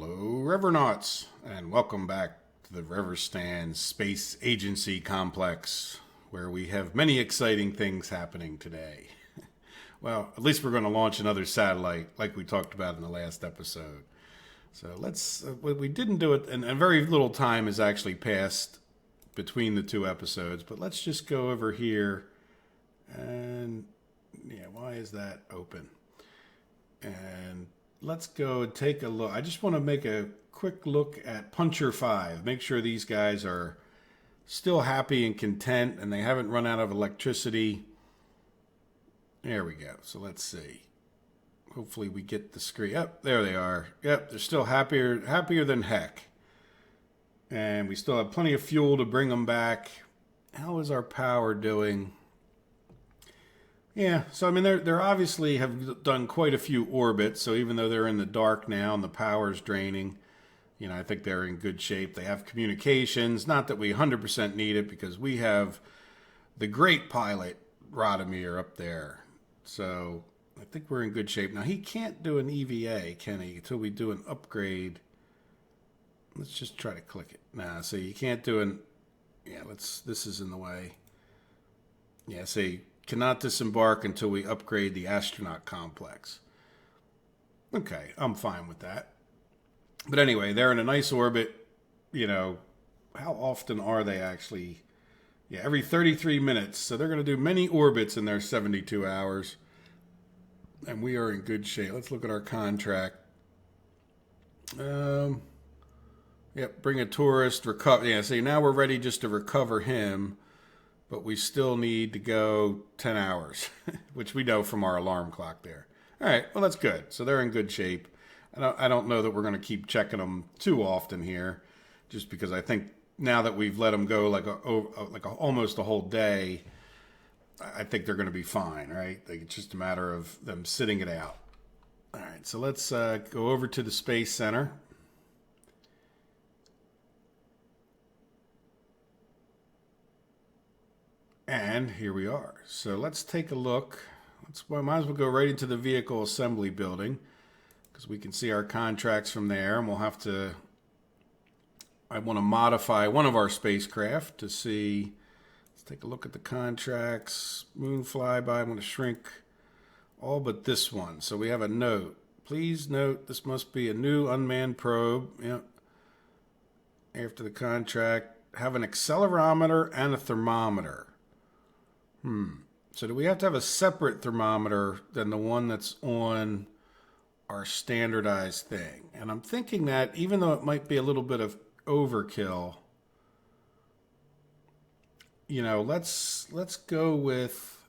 Hello, Revernauts, and welcome back to the Reverstan Space Agency Complex, where we have many exciting things happening today. Well, at least we're going to launch another satellite, like we talked about in the last episode. So we didn't do it, and very little time has actually passed between the two episodes, but let's just go over here, and yeah, why is that open? And let's go and take a look. I just want to make a quick look at Puncher 5. Make sure these guys are still happy and content and they haven't run out of electricity. There we go. So let's see. Hopefully we get the screen. Yep, there they are. Yep, they're still happier than heck. And we still have plenty of fuel to bring them back. How is our power doing? Yeah, so I mean, they're obviously have done quite a few orbits, so even though they're in the dark now and the power's draining, you know, I think they're in good shape. They have communications, not that we 100% need it, because we have the great pilot, Radomir, up there. So I think we're in good shape. Now, he can't do an EVA, can he, until we do an upgrade. Let's just try to click it. Nah, so you can't do an... Yeah, this is in the way. Yeah, see... Cannot disembark until we upgrade the astronaut complex. Okay, I'm fine with that. But anyway, they're in a nice orbit. You know, how often are they actually? Yeah, every 33 minutes. So they're going to do many orbits in their 72 hours. And we are in good shape. Let's look at our contract. Yep, bring a tourist, recover. Yeah, see, now we're ready just to recover him. But we still need to go 10 hours, which we know from our alarm clock there. All right, well, that's good. So they're in good shape. I don't know that we're going to keep checking them too often here, just because I think now that we've let them go like almost a whole day, I think they're going to be fine, right? It's just a matter of them sitting it out. All right, so let's go over to the Space Center. And here we are. So let's take a look. Might as well go right into the vehicle assembly building, because we can see our contracts from there. And we'll have to... I want to modify one of our spacecraft to see... Let's take a look at the contracts. Moon flyby. I'm going to shrink all but this one. So we have a note. Please note this must be a new unmanned probe. Yep. After the contract, have an accelerometer and a thermometer. So do we have to have a separate thermometer than the one that's on our standardized thing? And I'm thinking that even though it might be a little bit of overkill, you know, let's go with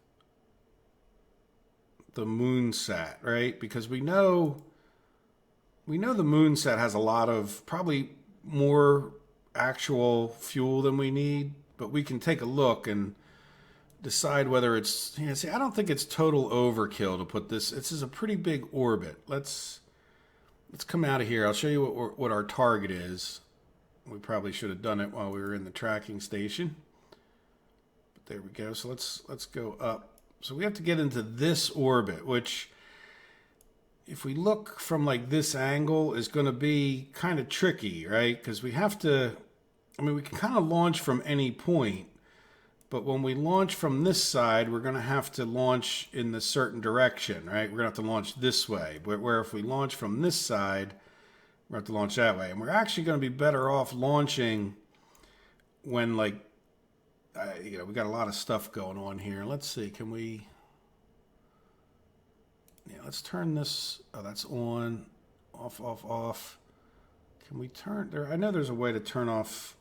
the Moonsat, right? Because we know the Moonsat has a lot of, probably more actual fuel than we need, but we can take a look and decide whether it's... You know, see, I don't think it's total overkill to put this... This is a pretty big orbit. Let's come out of here. I'll show you what our target is. We probably should have done it while we were in the tracking station. But there we go. So let's go up. So we have to get into this orbit, which, if we look from like this angle, is going to be kind of tricky, right? Because we have to... I mean, we can kind of launch from any point. But when we launch from this side, we're going to have to launch in the certain direction, right? We're going to have to launch this way. Where if we launch from this side, we're going to have to launch that way. And we're actually going to be better off launching when, like, you know, we got a lot of stuff going on here. Let's see, can we... Yeah, let's turn this... Oh, that's on. Off, off, off. Can we turn... I know there's a way to turn off...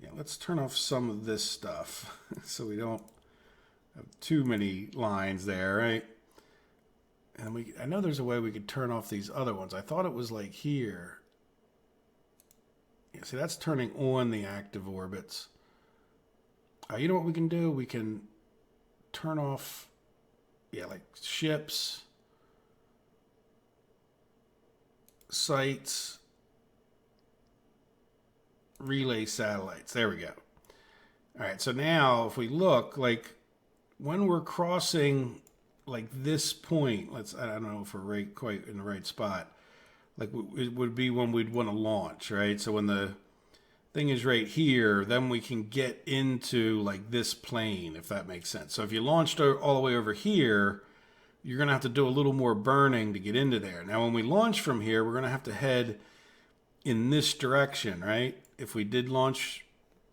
Yeah, let's turn off some of this stuff so we don't have too many lines there, right? And I know there's a way we could turn off these other ones. I thought it was like here. Yeah, see, that's turning on the active orbits. You know what we can do? We can turn off, yeah, like ships, sites, relay satellites. There we go. All right, so now if we look, like when we're crossing like this point, I don't know if we're quite in the right spot. like it would be when we'd want to launch, right? So when the thing is right here, then we can get into like this plane, if that makes sense. So if you launched all the way over here, you're going to have to do a little more burning to get into there. Now, when we launch from here, we're going to have to head in this direction, right? If we did launch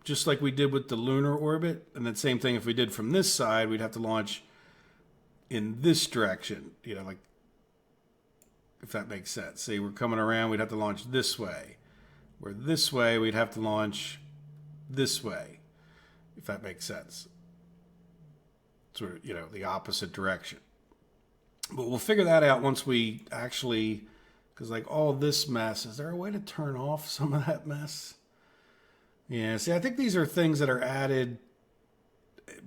just like we did with the lunar orbit, and then same thing if we did from this side, we'd have to launch in this direction, you know, like, if that makes sense. See, we're coming around, we'd have to launch this way. Where this way, we'd have to launch this way, if that makes sense. Sort of, you know, the opposite direction. But we'll figure that out once we actually, because like all this mess, is there a way to turn off some of that mess? Yeah, see, I think these are things that are added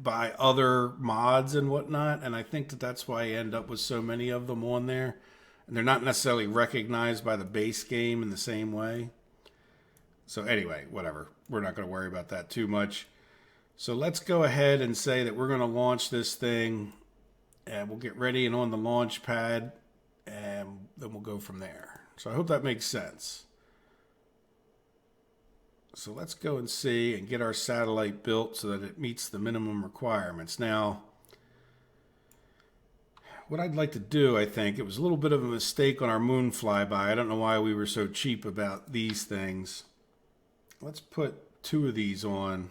by other mods and whatnot, and I think that that's why you end up with so many of them on there. And they're not necessarily recognized by the base game in the same way. So anyway, whatever. We're not going to worry about that too much. So let's go ahead and say that we're going to launch this thing, and we'll get ready and on the launch pad, and then we'll go from there. So I hope that makes sense. So let's go and see and get our satellite built so that it meets the minimum requirements. Now, what I'd like to do, I think, it was a little bit of a mistake on our moon flyby. I don't know why we were so cheap about these things. Let's put 2 of these on.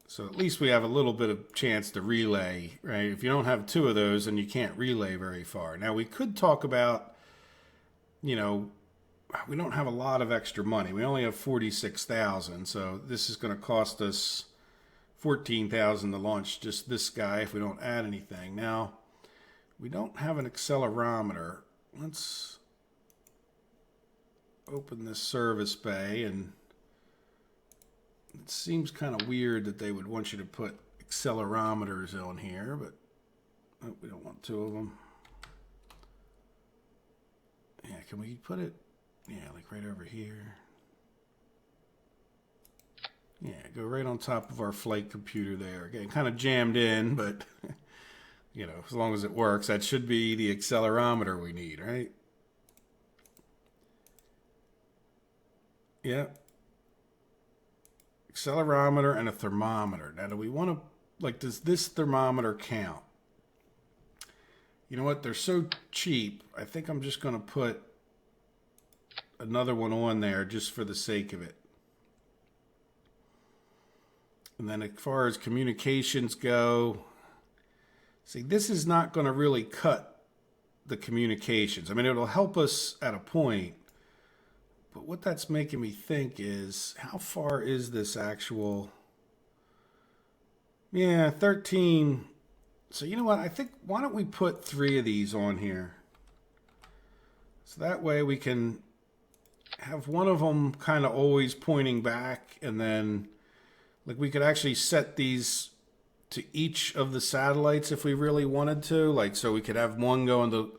So at least we have a little bit of chance to relay, right? If you don't have 2 of those, then you can't relay very far. Now, we could talk about, you know, we don't have a lot of extra money. We only have 46,000, so this is going to cost us 14,000 to launch just this guy if we don't add anything. Now, we don't have an accelerometer. Let's open this service bay, and it seems kind of weird that they would want you to put accelerometers on here, but oh, we don't want 2 of them. Yeah, can we put it, yeah, like right over here? Yeah, go right on top of our flight computer there. Again, kind of jammed in, but, you know, as long as it works, that should be the accelerometer we need, right? Yeah. Accelerometer and a thermometer. Now, do we want to, like, does this thermometer count? You know what? They're so cheap. I think I'm just going to put another one on there just for the sake of it. And then as far as communications go, see, this is not going to really cut the communications. I mean, it'll help us at a point. But what that's making me think is, how far is this actual? Yeah, 13. So you know what? I think, why don't we put 3 of these on here? So that way we can have one of them kind of always pointing back, and then like we could actually set these to each of the satellites if we really wanted to. Like, so we could have one going to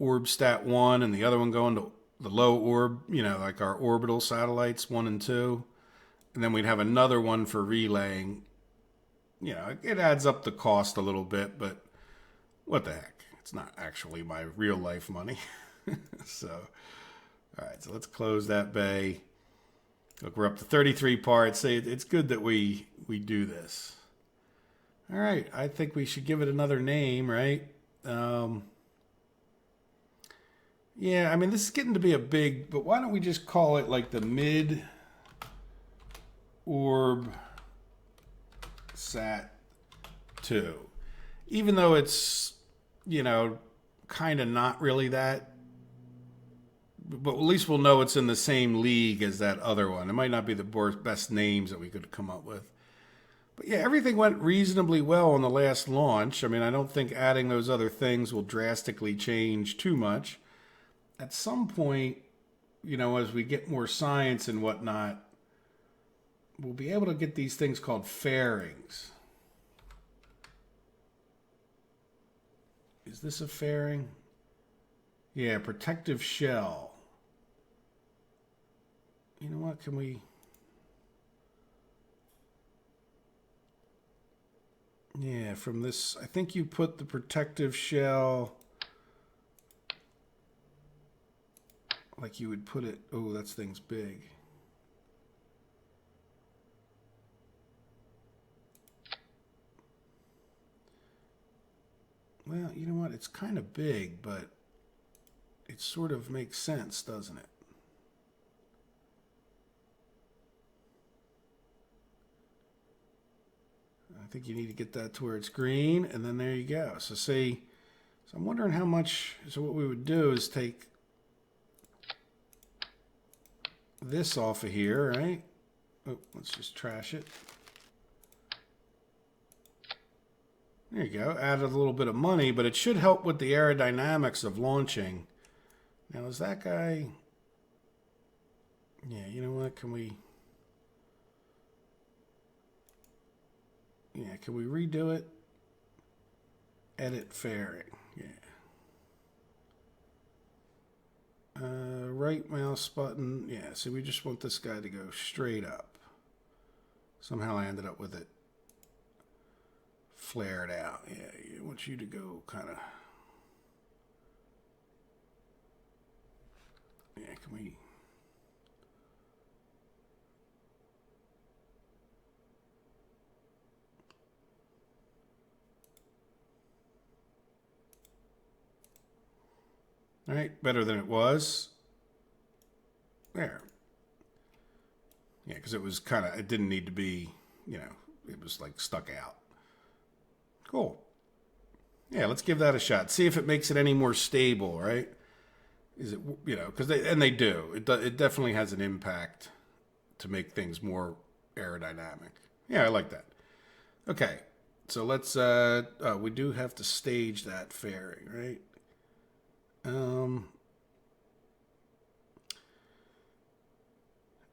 OrbStat 1 and the other one going to the low orb, you know, like our orbital satellites 1 and 2. And then we'd have another one for relaying. You know, it adds up the cost a little bit, but what the heck? It's not actually my real life money. So, all right, so let's close that bay. Look, we're up to 33 parts. It's good that we do this. All right, I think we should give it another name, right? Yeah, I mean, this is getting to be a big, but why don't we just call it like the Mid-Orb Sat 2. Even though it's, you know, kind of not really that, but at least we'll know it's in the same league as that other one. It might not be the best names that we could come up with. But yeah, everything went reasonably well on the last launch. I mean, I don't think adding those other things will drastically change too much. At some point, you know, as we get more science and whatnot, we'll be able to get these things called fairings. Is this a fairing? Yeah, protective shell. You know what, can we... Yeah, from this, I think you put the protective shell like you would put it. Oh, that thing's big. Well, you know what? It's kind of big, but it sort of makes sense, doesn't it? I think you need to get that to where it's green, and then there you go. So see, so I'm wondering how much, so what we would do is take this off of here, right? Oh, let's just trash it. There you go. Added a little bit of money, but it should help with the aerodynamics of launching. Now, is that guy... Yeah, you know what? Can we... Yeah, can we redo it? Edit fairing. Yeah. Right mouse button. Yeah, so we just want this guy to go straight up. Somehow I ended up with it flared out. Yeah, I want you to go kind of... Yeah, can we... All right, better than it was. There. Yeah, because it was kind of, it didn't need to be, you know, it was like stuck out. Cool. Yeah, let's give that a shot. See if it makes it any more stable, right? Is it, you know, because they do. It definitely has an impact to make things more aerodynamic. Yeah, I like that. Okay, so let's, we do have to stage that fairing, right?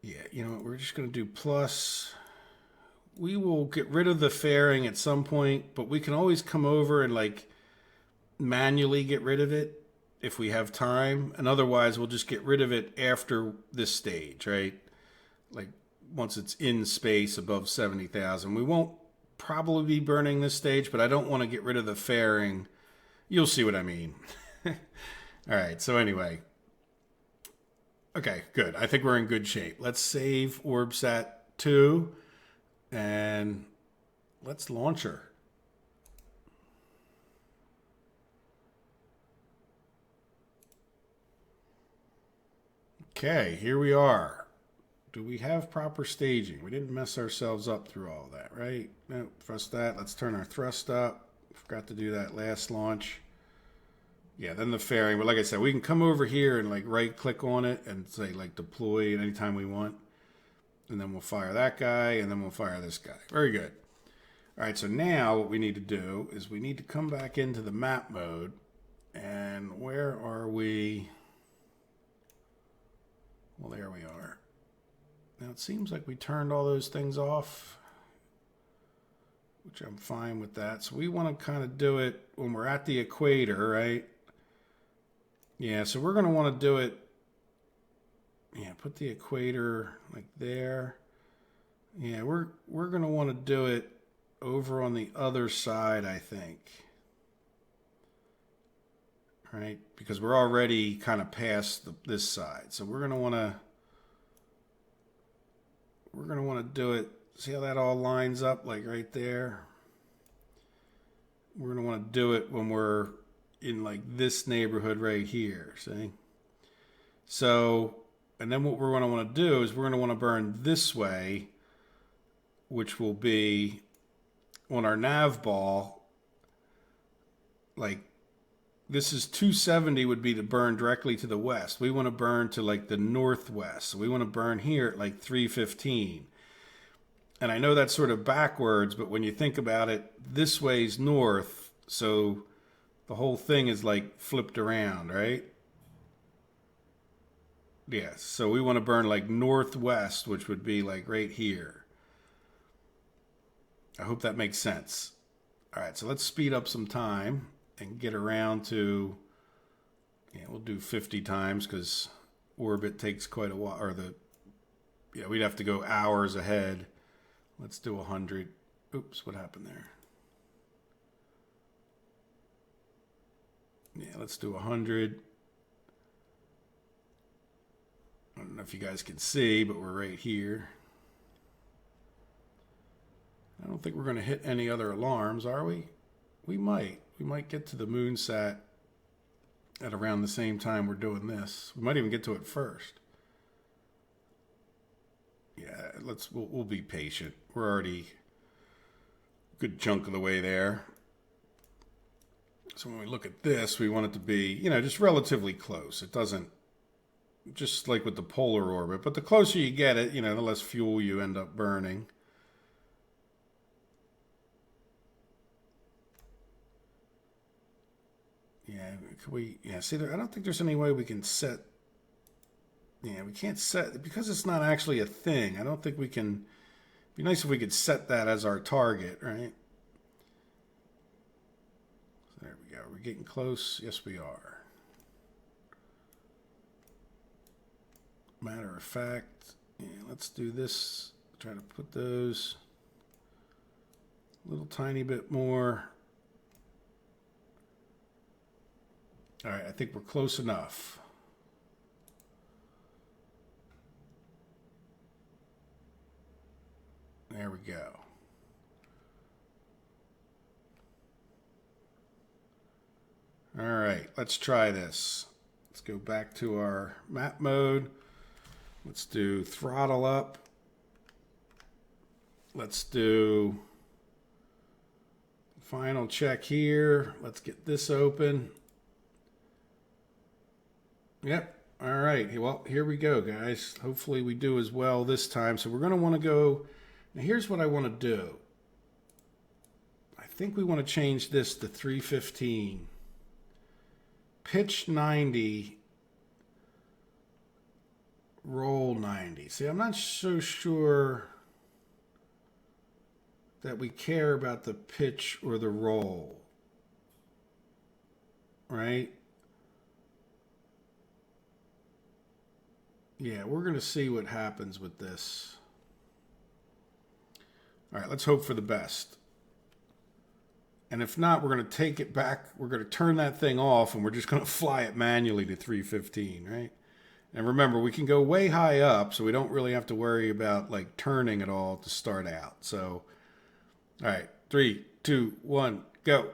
Yeah, you know what, we're just going to do plus. We will get rid of the fairing at some point, but we can always come over and like manually get rid of it if we have time. And otherwise, we'll just get rid of it after this stage, right? Like once it's in space above 70,000. We won't probably be burning this stage, but I don't want to get rid of the fairing. You'll see what I mean. All right, so anyway. Okay, good. I think we're in good shape. Let's save OrbSat 2 and let's launch her. Okay, here we are. Do we have proper staging? We didn't mess ourselves up through all that, right? No, thrust that. Let's turn our thrust up. Forgot to do that last launch. Yeah, then the fairing. But like I said, we can come over here and like right click on it and say like deploy anytime we want. And then we'll fire that guy and then we'll fire this guy. Very good. All right, so now what we need to do is we need to come back into the map mode. And where are we? Well, there we are. Now it seems like we turned all those things off, which I'm fine with that. So we want to kind of do it when we're at the equator, right? Yeah, so we're going to want to do it, yeah, put the equator like there. Yeah, we're going to want to do it over on the other side, I think. Right? Because we're already kind of past this side. So we're going to want to do it. See how that all lines up like right there? We're going to want to do it when we're in like this neighborhood right here, see? So, and then what we're going to want to do is we're going to want to burn this way, which will be on our nav ball. Like this is 270 would be to burn directly to the west. We want to burn to like the northwest. So we want to burn here at like 315. And I know that's sort of backwards, but when you think about it, this way's north, so the whole thing is like flipped around, right? Yes, so we want to burn like northwest, which would be like right here. I hope that makes sense. All right, so let's speed up some time and get around to, yeah, we'll do 50 times because orbit takes quite a while, or yeah, we'd have to go hours ahead. Let's do 100. Oops, what happened there? Yeah, let's do 100. know if you guys can see, but we're right here. I don't think we're going to hit any other alarms, are we? We might. We might get to the moonsat at around the same time we're doing this. We might even get to it first. Yeah, we'll be patient. We're already a good chunk of the way there. So when we look at this, we want it to be, you know, just relatively close. It doesn't, just like with the polar orbit, but the closer you get it, you know, the less fuel you end up burning. Yeah, see, I don't think there's any way we can set, we can't set, because it's not actually a thing. I don't think we can, it'd be nice if we could set that as our target, right? So there we go. We're getting close. Yes, we are. Matter of fact, let's do this. Try to put those a little tiny bit more. All right, I think we're close enough. There we go. All right, let's try this. Let's go back to our map mode. Let's do throttle up. Let's do final check here. Let's get this open. Yep. All right. Well, here we go, guys. Hopefully we do as well this time. So we're going to want to go. Now, here's what I want to do. I think we want to change this to 315. Pitch 90. Roll 90. See, I'm not so sure that we care about the pitch or the roll. Right? Yeah, we're going to see what happens with this. All right, let's hope for the best. And if not, we're going to take it back. We're going to turn that thing off, and we're just going to fly it manually to 315, right? And remember, we can go way high up, so we don't really have to worry about like turning at all to start out. So, all right, 3, 2, 1, go.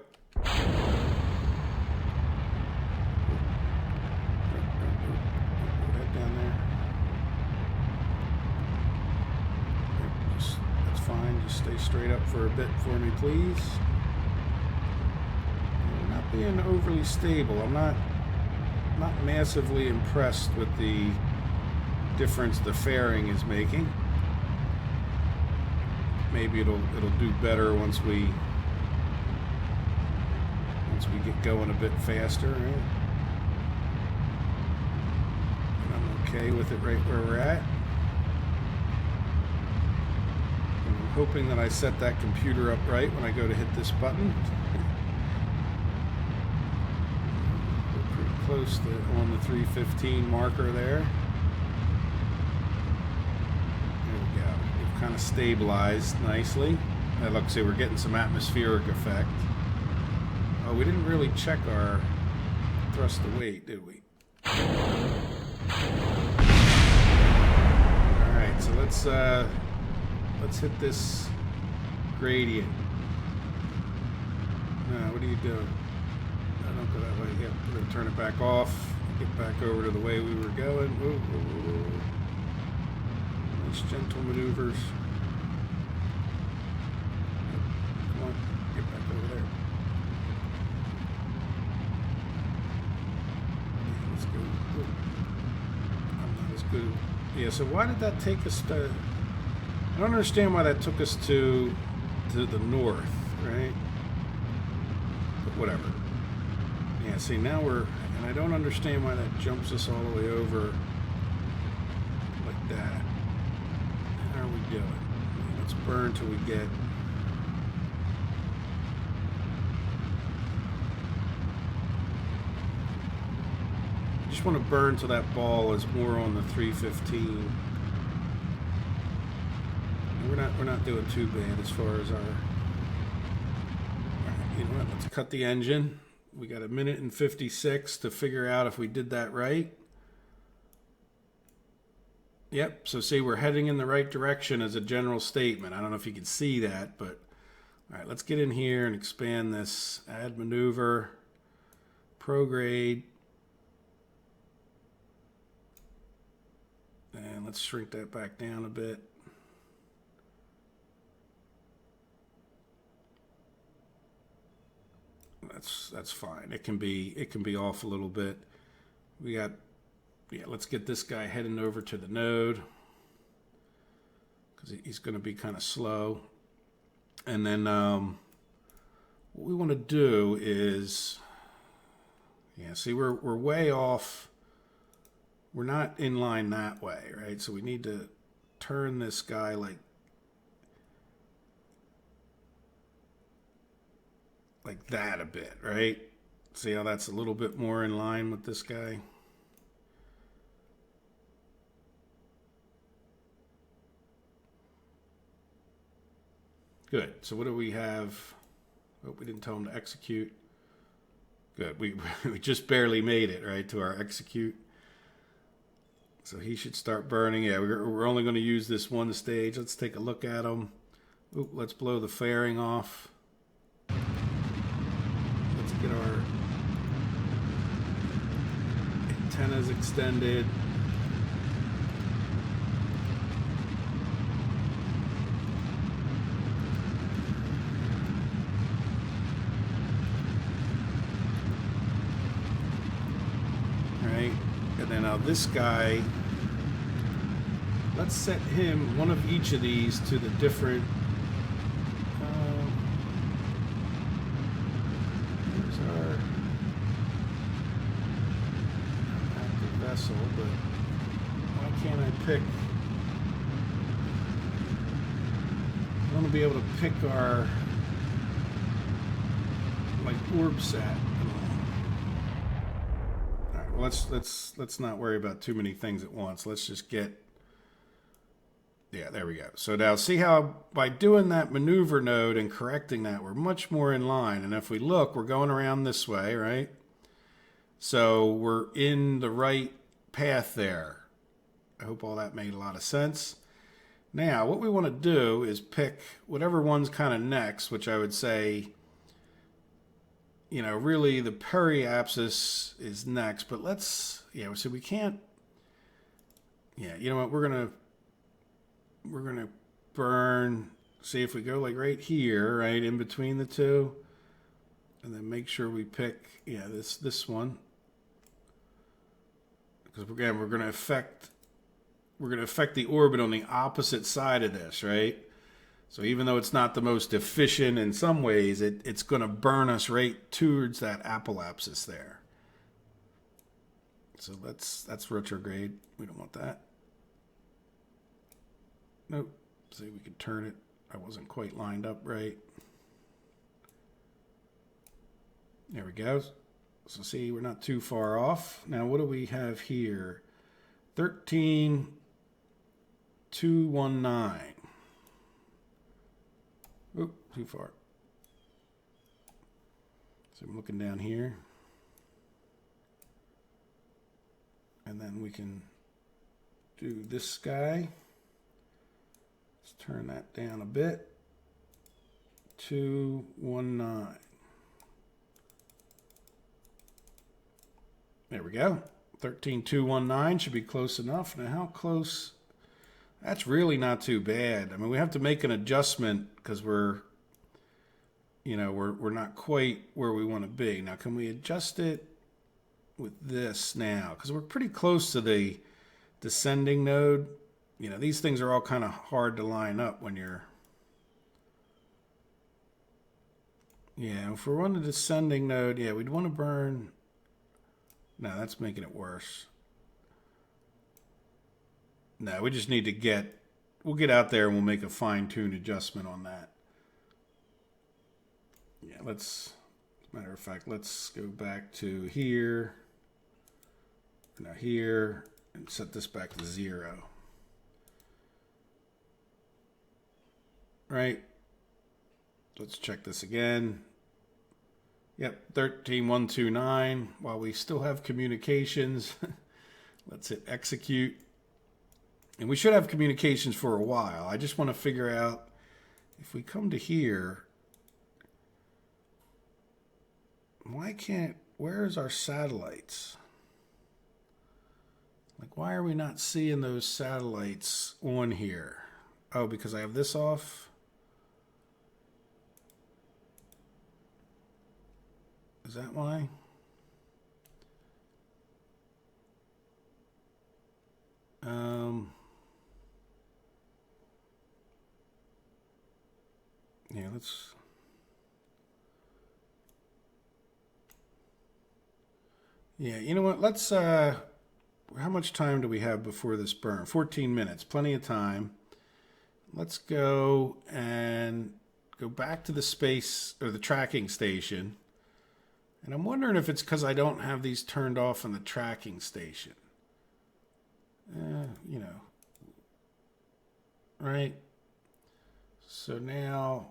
Stay straight up for a bit for me, please. We're not being overly stable. I'm not massively impressed with the difference the fairing is making. Maybe it'll do better once we get going a bit faster, right? And I'm okay with it right where we're at. Hoping that I set that computer up right when I go to hit this button. We're pretty close to on the 315 marker there. There we go. We've kind of stabilized nicely. That looks like we're getting some atmospheric effect. Oh, we didn't really check our thrust to weight, did we? All right, so let's hit this gradient. No, what are you doing? No, don't go that way. Yeah, we're going to turn it back off. Get back over to the way we were going. Whoa, whoa, whoa, whoa. Nice gentle maneuvers. Come on, get back over there. Yeah, let's go. I'm not as good. Yeah, so why did that take us to... I don't understand why that took us to the north, right? But whatever. Yeah, see, now we're... And I don't understand why that jumps us all the way over like that. How are we doing? Let's burn till we get... I just want to burn till that ball is more on the 315. We're not doing too bad as far as our... You know what? Let's cut the engine. We got 1 minute and 56 to figure out if we did that right. Yep, so see, we're heading in the right direction as a general statement. I don't know if you can see that, but all right, let's get in here and expand this. Add maneuver, prograde. And let's shrink that back down a bit. That's fine. It can be off a little bit. We got, yeah, let's get this guy heading over to the node because he's going to be kind of slow. And then what we want to do is, yeah, see, we're way off. We're not in line that way, right? So we need to turn this guy like that a bit, right? See how that's a little bit more in line with this guy? Good. So what do we have? Oh, we didn't tell him to execute. Good. We just barely made it, right, to our execute. So he should start burning. Yeah, we're only going to use this one stage. Let's take a look at him. Oop, let's blow the fairing off. Let's get our antennas extended. Right, and then now this guy, let's set him one of each of these to the different. Here's our active vessel, but why can't I pick? I want to be able to pick our like orb sat. All right, well, let's not worry about too many things at once. Let's just get. Yeah, there we go. So now see how by doing that maneuver node and correcting that, we're much more in line. And if we look, we're going around this way, right? So we're in the right path there. I hope all that made a lot of sense. Now, what we want to do is pick whatever one's kind of next, which I would say, you know, really the periapsis is next. But let's, yeah, so we can't, yeah, you know what, we're going to burn, see if we go like right here, right in between the two, and then make sure we pick, yeah, this one, because again, we're going to affect the orbit on the opposite side of this, right? So even though it's not the most efficient in some ways, it's going to burn us right towards that apoapsis there. So that's retrograde. We don't want that. Nope. See, we could turn it. I wasn't quite lined up right. There we go. So see, we're not too far off. Now, what do we have here? 13,219. Oop, too far. So I'm looking down here. And then we can do this guy. Let's turn that down a bit. 219. There we go. 13,219 should be close enough. Now, how close? That's really not too bad. I mean, we have to make an adjustment because we're not quite where we want to be. Now, can we adjust it with this now? Because we're pretty close to the descending node. You know, these things are all kind of hard to line up when you're... Yeah, if we're on the descending node, yeah, we'd want to burn... No, that's making it worse. No, we just need to get... We'll get out there and we'll make a fine-tuned adjustment on that. Yeah, let's... As a matter of fact, let's go back to here. Now here, and set this back to 0. Right? Let's check this again. Yep, 13,129. While we still have communications, let's hit execute. And we should have communications for a while. I just want to figure out if we come to here, where's our satellites? Like, why are we not seeing those satellites on here? Oh, because I have this off? Is that why? Yeah, yeah, you know what? Let's, how much time do we have before this burn? 14 minutes, plenty of time. Let's go and go back to the space, or the tracking station. And I'm wondering if it's because I don't have these turned off on the tracking station. You know, right? So now,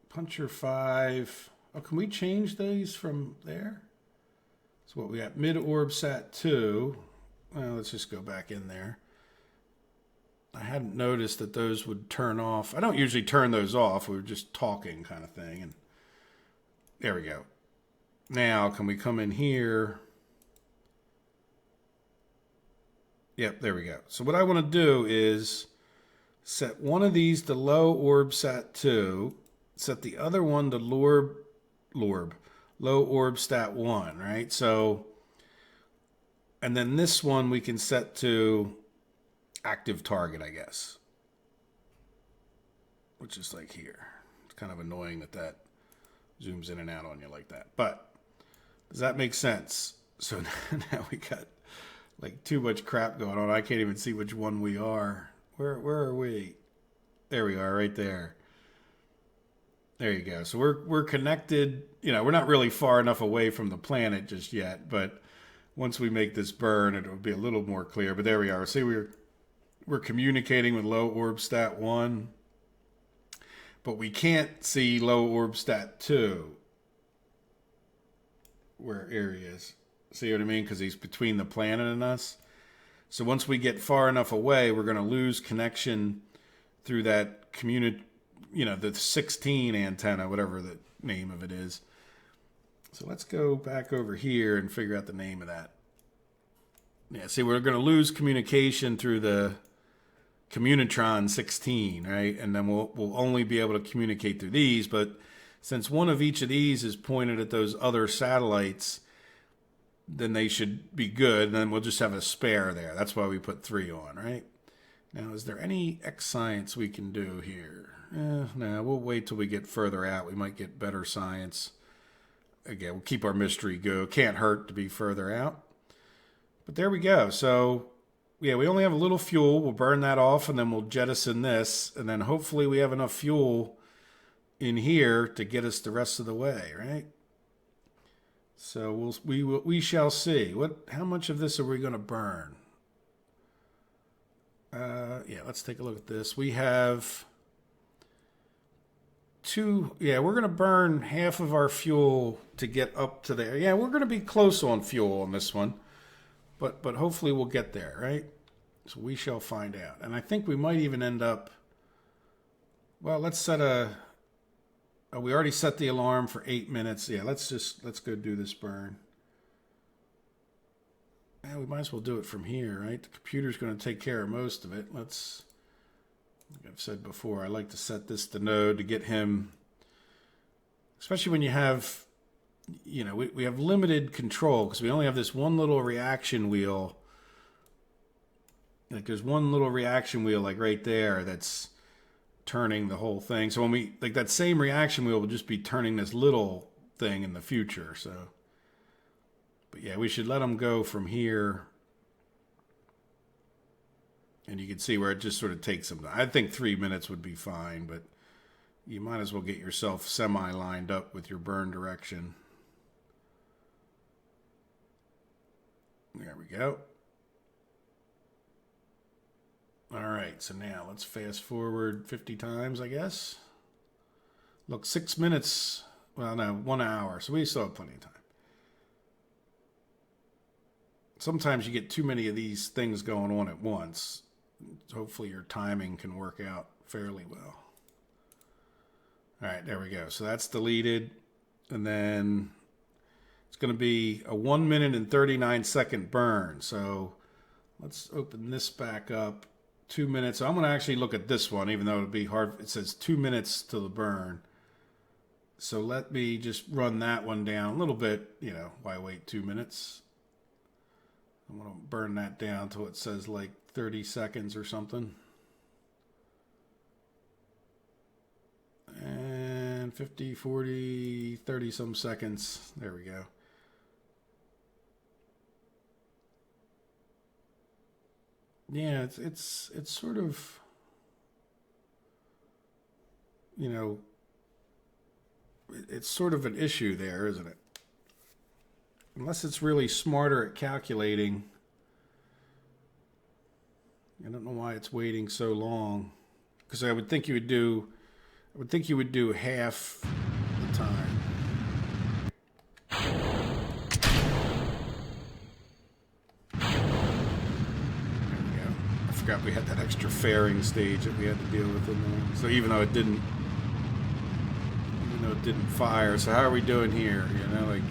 puncher 5. Oh, can we change these from there? So what we got, mid orb sat 2. Well, let's just go back in there. I hadn't noticed that those would turn off. I don't usually turn those off. We were just talking kind of thing. And there we go. Now, can we come in here? Yep, there we go. So what I want to do is set one of these to low orb sat 2. Set the other one to low orb stat 1, right? So, and then this one we can set to active target, I guess, which is like here. It's kind of annoying that that zooms in and out on you like that, but does that make sense? So now we got like too much crap going on. I can't even see which one we are. Where are we? There we are, right there. There you go. So we're connected. You know, we're not really far enough away from the planet just yet, but once we make this burn, it'll be a little more clear. But there we are. See, we're communicating with low orb stat 1, but we can't see low orb stat 2 where Aerie is. See what I mean? Because he's between the planet and us. So once we get far enough away, we're going to lose connection through that the 16 antenna, whatever the name of it is. So let's go back over here and figure out the name of that. Yeah, see, we're going to lose communication through the Communitron 16, right? And then we'll only be able to communicate through these. But since one of each of these is pointed at those other satellites, then they should be good. And then we'll just have a spare there. That's why we put 3 on, right? Now, is there any X science we can do here? No, we'll wait till we get further out. We might get better science. Again, we'll keep our MysteryGoo. Can't hurt to be further out. But there we go. So, yeah, we only have a little fuel. We'll burn that off, and then we'll jettison this. And then hopefully we have enough fuel in here to get us the rest of the way, right? So we shall see. How much of this are we going to burn? Yeah, let's take a look at this. We have 2. Yeah, we're going to burn half of our fuel to get up to there. Yeah, we're going to be close on fuel on this one, but hopefully we'll get there, right? So we shall find out. And I think we might even end up. Well, let's set we already set the alarm for 8 minutes. Yeah, let's go do this burn. Yeah, we might as well do it from here, right? The computer's going to take care of most of it. Like I've said before, I like to set this to node to get him, especially when you have, we have limited control because we only have this one little reaction wheel. Like there's one little reaction wheel like right there that's turning the whole thing. So when that same reaction wheel will just be turning this little thing in the future. So, but yeah, we should let them go from here. And you can see where it just sort of takes them. I think 3 minutes would be fine, but you might as well get yourself semi-lined up with your burn direction. There we go. All right, so now let's fast forward 50 times, I guess. Look, 6 minutes. Well, no, 1 hour. So we still have plenty of time. sometimes you get too many of these things going on at once. Hopefully your timing can work out fairly well. All right, there we go. So that's deleted. And then it's going to be a 1 minute and 39 second burn. So let's open this back up. 2 minutes. I'm going to actually look at this one, even though it'll be hard. It says 2 minutes to the burn. So let me just run that one down a little bit. You know, why wait 2 minutes? I'm going to burn that down till it says like 30 seconds or something. And 50, 40, 30 some seconds. There we go. Yeah, it's sort of, you know, it's sort of an issue there, isn't it? Unless it's really smarter at calculating. I don't know why it's waiting so long. Because I would think you would do half the time. I forgot we had that extra fairing stage that we had to deal with in there. So even though it didn't fire, so how are we doing here? You know, like,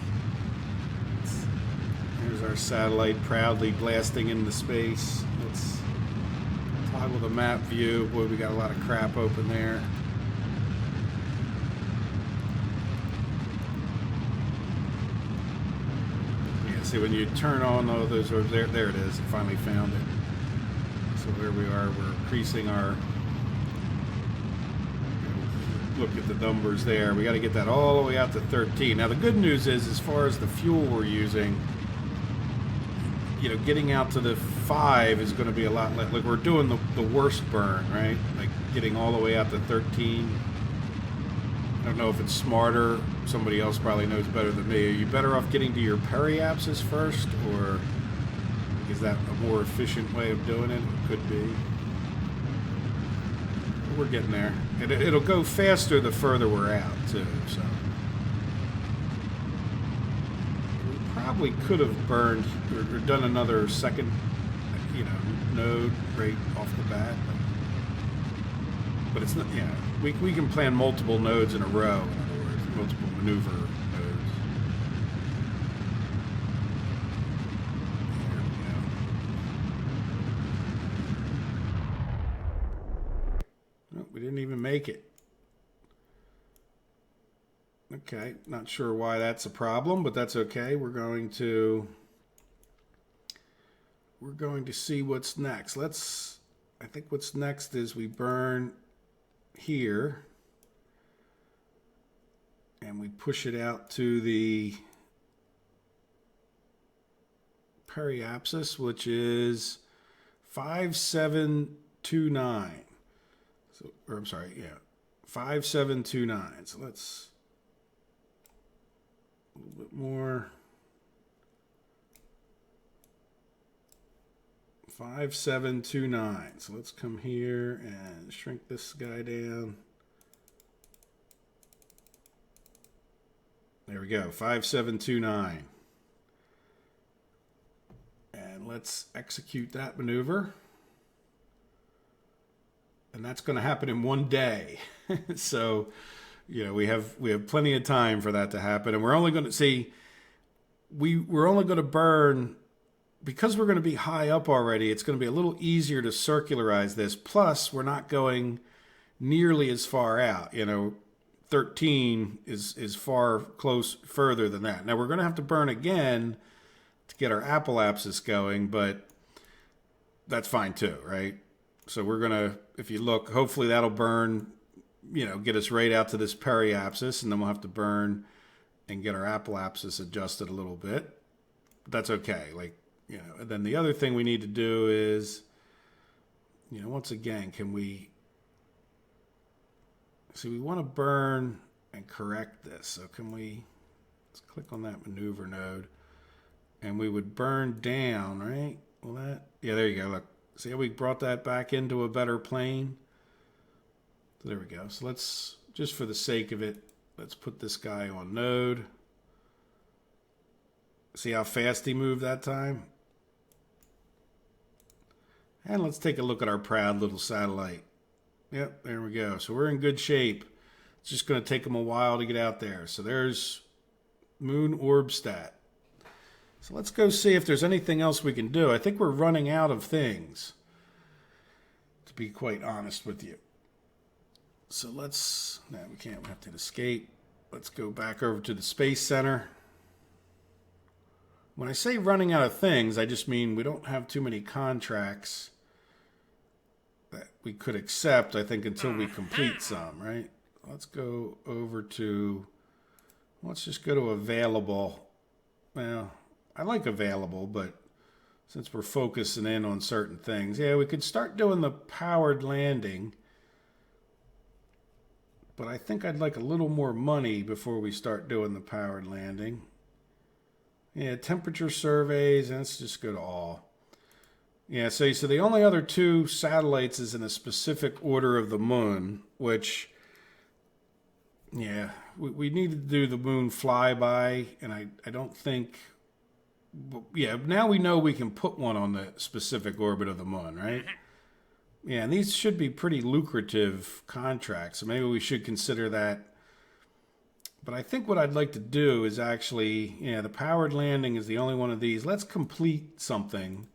here's our satellite proudly blasting into space. Let's toggle the map view. Boy, we got a lot of crap open there. Yeah, see when you turn on all those, there it is. I finally found it. So there we are. We're increasing our, look at the numbers there. We got to get that all the way out to 13. Now the good news is, as far as the fuel we're using, you know, getting out to the 5 is going to be a lot less. Like, we're doing the worst burn, right? Like getting all the way out to 13. I don't know if it's smarter. Somebody else probably knows better than me. Are you better off getting to your periapsis first, or is that a more efficient way of doing it? It could be. We're getting there. It'll go faster the further we're out, too. So we probably could have burned or done another second, you know, node right off the bat. But it's not. Yeah, we can plan multiple nodes in a row. In other words, multiple maneuver nodes. We didn't even make it. Okay, not sure why that's a problem, but that's okay. We're going to see what's next. I think what's next is we burn here and we push it out to the periapsis, which is 5729. So, or I'm sorry, yeah, 5729. So let's a little bit more. 5729. So let's come here and shrink this guy down. There we go, 5729. And let's execute that maneuver. And that's going to happen in one day. So, you know, we have plenty of time for that to happen. And we're only going to see, we're only going to burn, because we're going to be high up already, it's going to be a little easier to circularize this. Plus, we're not going nearly as far out. You know, 13 is further than that. Now, we're going to have to burn again to get our apolapsis going, but that's fine too, right? So we're going to, if you look, hopefully that'll burn, you know, get us right out to this periapsis, and then we'll have to burn and get our apolapsis adjusted a little bit. But that's okay. Like, you know, and then the other thing we need to do is, you know, once again, can we, see, we want to burn and correct this. So can we, let's click on that maneuver node, and we would burn down, right? Well, that, yeah, there you go. Look. See how we brought that back into a better plane? So there we go. So let's, just for the sake of it, let's put this guy on node. See how fast he moved that time? And let's take a look at our proud little satellite. Yep, there we go. So we're in good shape. It's just going to take them a while to get out there. So there's Moon Orb Stat. So let's go see if there's anything else we can do. I think we're running out of things, to be quite honest with you. So let's, no, we can't, we have to escape. Let's go back over to the Space Center. When I say running out of things, I just mean we don't have too many contracts that we could accept, I think, until we complete some, right? Let's go over to, let's just go to available. Well, I like available, but since we're focusing in on certain things, yeah, we could start doing the powered landing. But I think I'd like a little more money before we start doing the powered landing. Yeah, temperature surveys, and let's just go to all. Yeah, so the only other 2 satellites is in a specific order of the moon, which, yeah, we need to do the moon flyby, and I don't think, yeah, now we know we can put one on the specific orbit of the moon, right? Yeah, and these should be pretty lucrative contracts, so maybe we should consider that. But I think what I'd like to do is actually, yeah, the powered landing is the only one of these. Let's complete something.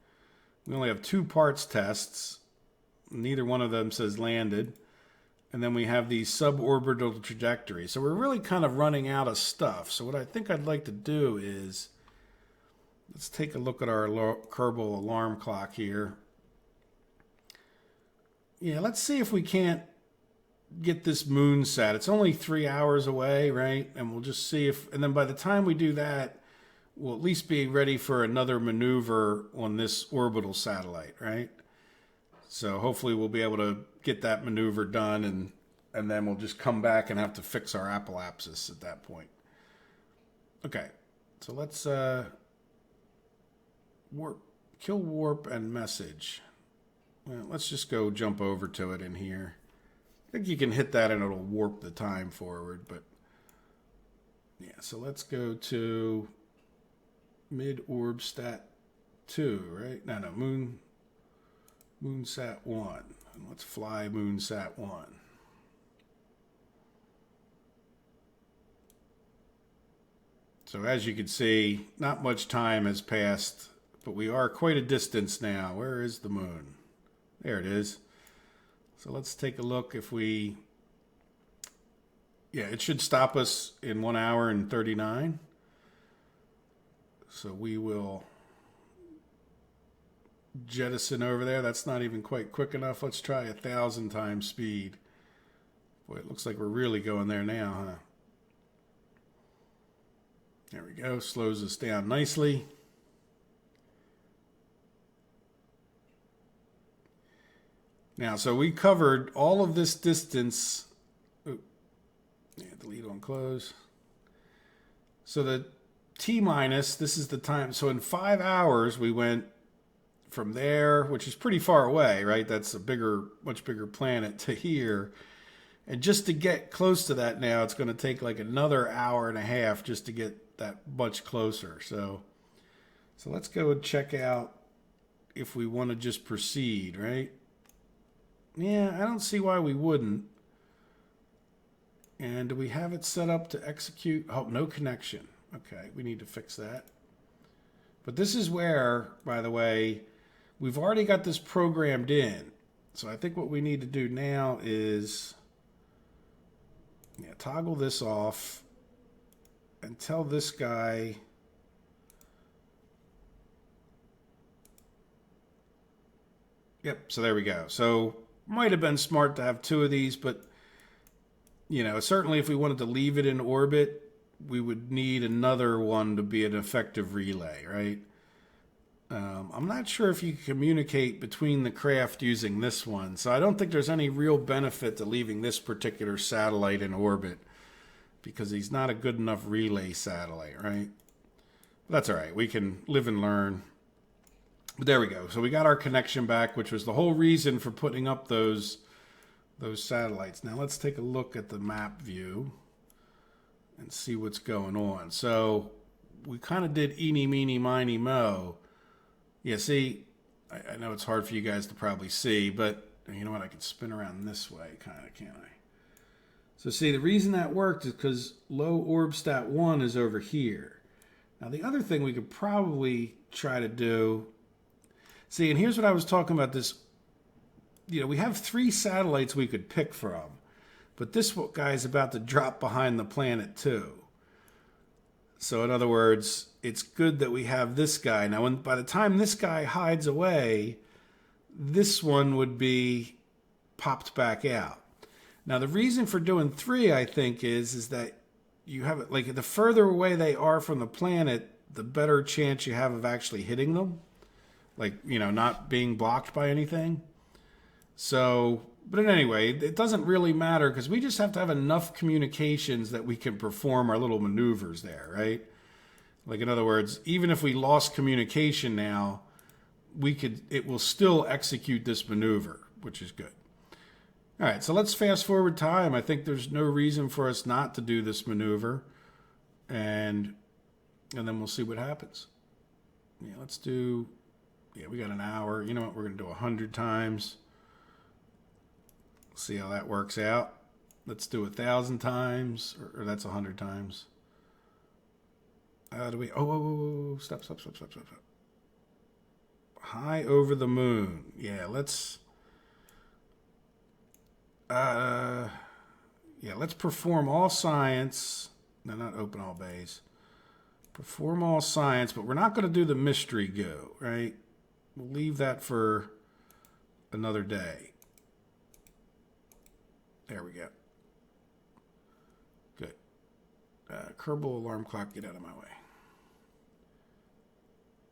We only have 2 parts tests. Neither one of them says landed. And then we have these suborbital trajectories. So we're really kind of running out of stuff. So what I think I'd like to do is, let's take a look at our Kerbal alarm clock here. Yeah, let's see if we can't get this moon sat. It's only 3 hours away, right? And we'll just see if, and then by the time we do that, we'll at least be ready for another maneuver on this orbital satellite, right? So hopefully we'll be able to get that maneuver done, and then we'll just come back and have to fix our apoapsis at that point. Okay, so let's kill warp and message. Well, let's just go jump over to it in here. I think you can hit that and it'll warp the time forward, but yeah, so let's go to mid orb stat 2, right? No, moonsat 1. And let's fly moonsat 1. So as you can see, not much time has passed, but we are quite a distance now. Where is the moon? There it is. So let's take a look if we, yeah, it should stop us in 1 hour and 39. So we will jettison over there. That's not even quite quick enough. Let's try 1,000 times speed. Boy, it looks like we're really going there now, huh? There we go. Slows us down nicely. Now, so we covered all of this distance. Ooh, yeah, delete on close. So the T minus, this is the time. So in 5 hours, we went from there, which is pretty far away, right? That's a bigger, much bigger planet, to here. And just to get close to that now, it's going to take like another hour and a half just to get that much closer. So let's go and check out if we want to just proceed, right? Yeah, I don't see why we wouldn't. And do we have it set up to execute? Oh, no connection. Okay, we need to fix that. But this is where, by the way, we've already got this programmed in. So I think what we need to do now is, yeah, toggle this off and tell this guy, yep, so there we go. So might have been smart to have 2 of these, but you know, certainly if we wanted to leave it in orbit, we would need another one to be an effective relay, right? I'm not sure if you can communicate between the craft using this one, so I don't think there's any real benefit to leaving this particular satellite in orbit because he's not a good enough relay satellite, right? But that's all right. We can live and learn. But there we go. So we got our connection back, which was the whole reason for putting up those satellites. Now let's take a look at the map view and see what's going on. So we kind of did eeny, meeny, miny, mo. Yeah, see, I know it's hard for you guys to probably see, but you know what? I can spin around this way, kind of, can't I? So see, the reason that worked is because low orb stat 1 is over here. Now, the other thing we could probably try to do, see, and here's what I was talking about this, you know, we have 3 satellites we could pick from, but this guy's about to drop behind the planet too. So in other words, it's good that we have this guy. Now, by the time this guy hides away, this one would be popped back out. Now, the reason for doing 3, I think, is that you have it, like, the further away they are from the planet, the better chance you have of actually hitting them. Like, you know, not being blocked by anything. So, but anyway, it doesn't really matter because we just have to have enough communications that we can perform our little maneuvers there, right? Like, in other words, even if we lost communication now, it will still execute this maneuver, which is good. All right, so let's fast forward time. I think there's no reason for us not to do this maneuver, and then we'll see what happens. Yeah, let's do, yeah, we got an hour. You know what, we're going to do 100 times. See how that works out. Let's do 1,000 times, or that's 100 times. Do we, stop. High over the moon. Yeah, let's perform all science. No, not open all bays. Perform all science, but we're not going to do the MysteryGoo, right? We'll leave that for another day. There we go. Good. Kerbal alarm clock, get out of my way.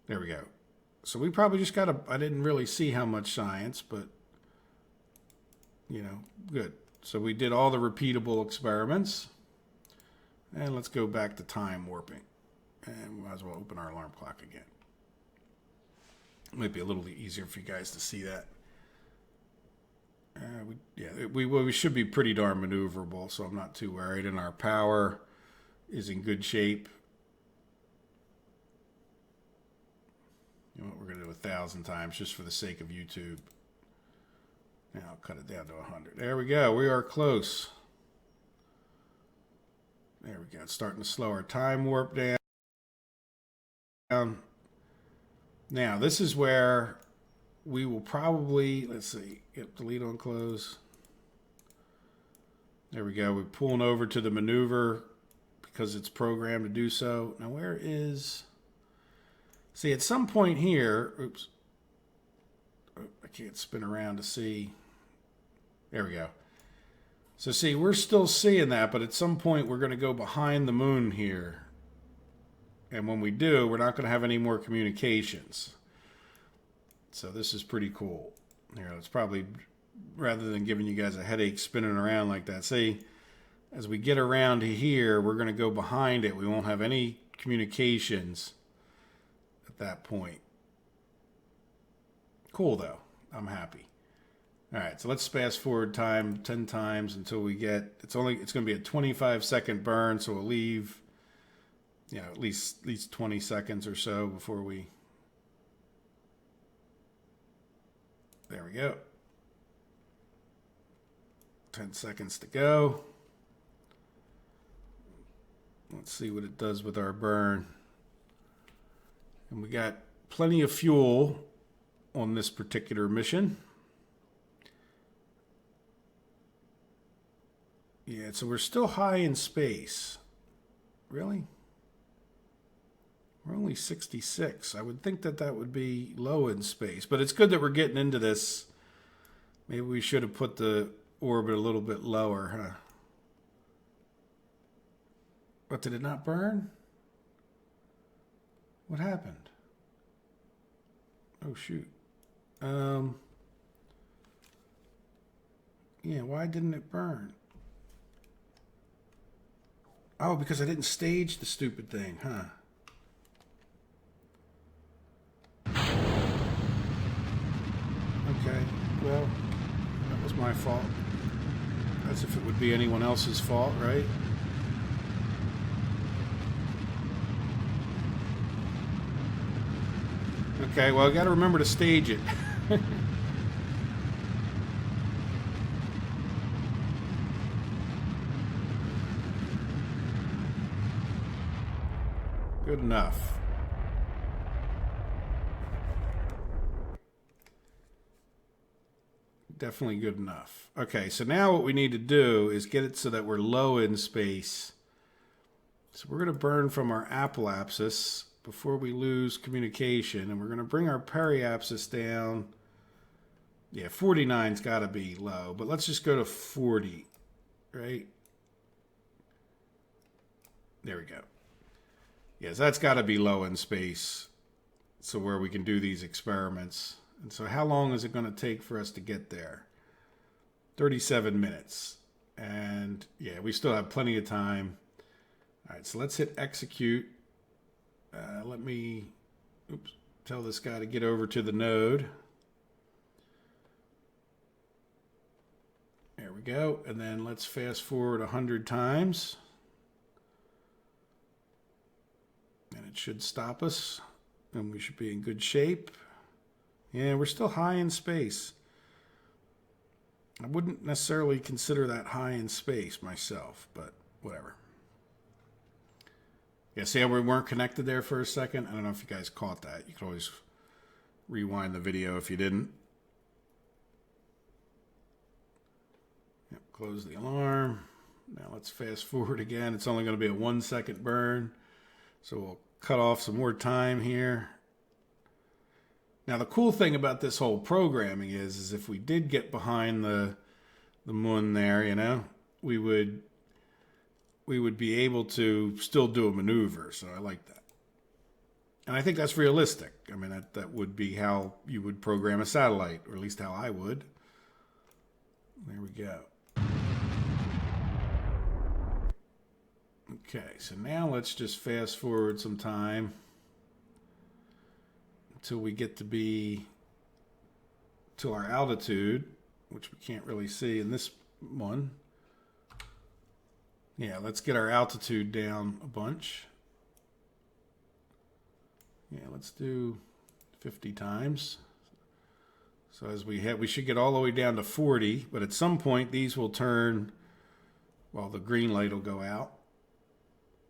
There we go. So we probably just got to, I didn't really see how much science, but, you know, good. So we did all the repeatable experiments. And let's go back to time warping. And we might as well open our alarm clock again. It might be a little easier for you guys to see that. We should be pretty darn maneuverable, so I'm not too worried. And our power is in good shape. You know what, we're going to do 1,000 times just for the sake of YouTube. Now I'll cut it down to 100. There we go. We are close. There we go. It's starting to slow our time warp down. Now, this is where we will probably, let's see, get delete on close. There we go. We're pulling over to the maneuver because it's programmed to do so. Now, where is... See, at some point here, oops, I can't spin around to see. There we go. So see, we're still seeing that, but at some point we're going to go behind the moon here. And when we do, we're not going to have any more communications. So this is pretty cool. Here, it's probably, rather than giving you guys a headache spinning around like that, see, as we get around to here, we're going to go behind it. We won't have any communications at that point. Cool, though. I'm happy. All right, so let's fast forward time 10 times until we get, it's going to be a 25-second burn, so we'll leave, you know, at least 20 seconds or so before we, there we go. 10 seconds to go. Let's see what it does with our burn. And we got plenty of fuel on this particular mission. Yeah, so we're still high in space. Really? We're only 66. I would think that that would be low in space. But it's good that we're getting into this. Maybe we should have put the orbit a little bit lower, huh? But did it not burn? What happened? Oh, shoot. Yeah, why didn't it burn? Oh, because I didn't stage the stupid thing, huh? Okay, well, that was my fault. As if it would be anyone else's fault, right? Okay, well, I got to remember to stage it. Good enough. Definitely good enough. Okay, so now what we need to do is get it so that we're low in space. So we're going to burn from our apoapsis before we lose communication, and we're going to bring our periapsis down. Yeah, 49's got to be low, but let's just go to 40, right? There we go. Yes, that's got to be low in space, so where we can do these experiments. And so how long is it going to take for us to get there? 37 minutes. And yeah, we still have plenty of time. All right, so let's hit execute. Let me tell this guy to get over to the node. There we go. And then let's fast forward 100 times. And it should stop us. And we should be in good shape. Yeah, we're still high in space. I wouldn't necessarily consider that high in space myself, but whatever. Yeah, see how we weren't connected there for a second? I don't know if you guys caught that. You could always rewind the video if you didn't. Yep, close the alarm. Now let's fast forward again. It's only going to be a 1 second burn. So we'll cut off some more time here. Now the cool thing about this whole programming is if we did get behind the moon there, you know, we would be able to still do a maneuver. So I like that. And I think that's realistic. I mean, that would be how you would program a satellite, or at least how I would. There we go. Okay, so now let's just fast forward some time until we get to our altitude, which we can't really see in this one. Yeah, let's get our altitude down a bunch. Yeah, let's do 50 times. So as we should get all the way down to 40, but at some point these will turn, well, the green light will go out,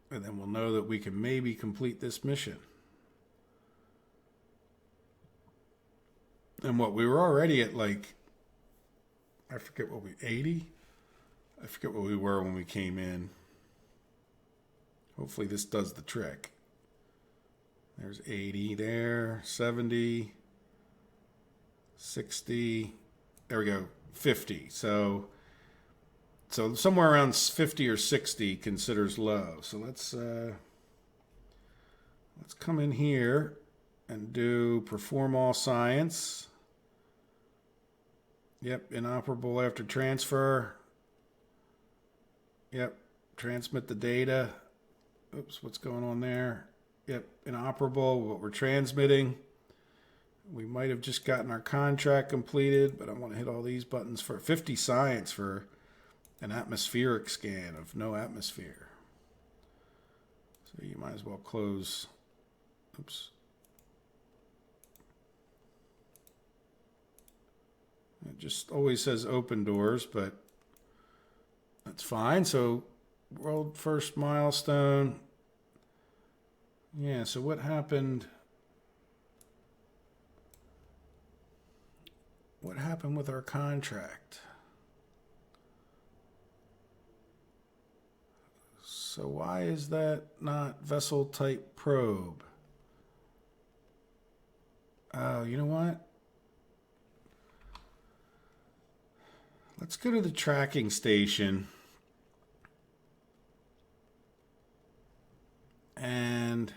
and then we'll know that we can maybe complete this mission. And what we were already at, like, I forget what 80? I forget what we were when we came in. Hopefully this does the trick. There's 80 there, 70, 60, there we go, 50. So somewhere around 50 or 60 considers low. So let's come in here and do perform all science. Yep, inoperable after transfer. Yep, transmit the data. Oops, what's going on there? Yep, inoperable, what we're transmitting. We might have just gotten our contract completed, but I want to hit all these buttons for 50 science for an atmospheric scan of no atmosphere. So you might as well close. Oops. It just always says open doors, but that's fine. So world first milestone. Yeah, so what happened? What happened with our contract? So why is that not vessel type probe? Oh, you know what? Let's go to the tracking station. And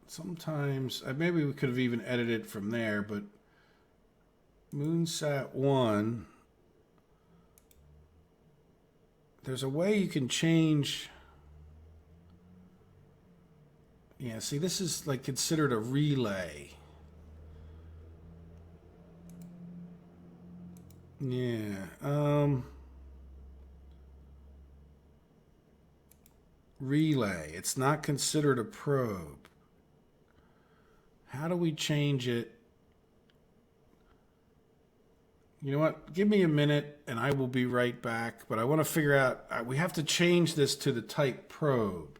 sometimes, maybe we could have even edited from there, but Moonsat 1, there's a way you can change. Yeah, see, this is like considered a relay. Yeah, relay. It's not considered a probe. How do we change it? You know what? Give me a minute and I will be right back. But I want to figure out, we have to change this to the type probe.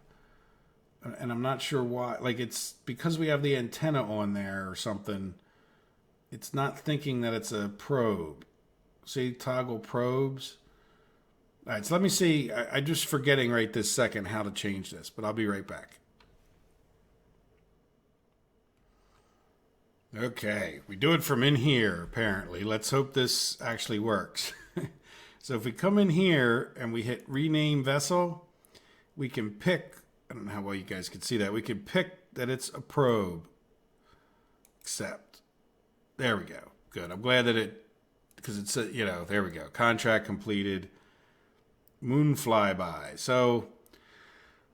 And I'm not sure why. Like, it's because we have the antenna on there or something. It's not thinking that it's a probe. See, toggle probes. All right, so let me see. I'm just forgetting right this second how to change this, but I'll be right back. Okay, we do it from in here, apparently. Let's hope this actually works. So if we come in here and we hit rename vessel, we can pick, I don't know how well you guys can see that, we can pick that it's a probe. Accept. There we go. Good. I'm glad that it, because it's, you know, there we go. Contract completed. Moon flyby. So,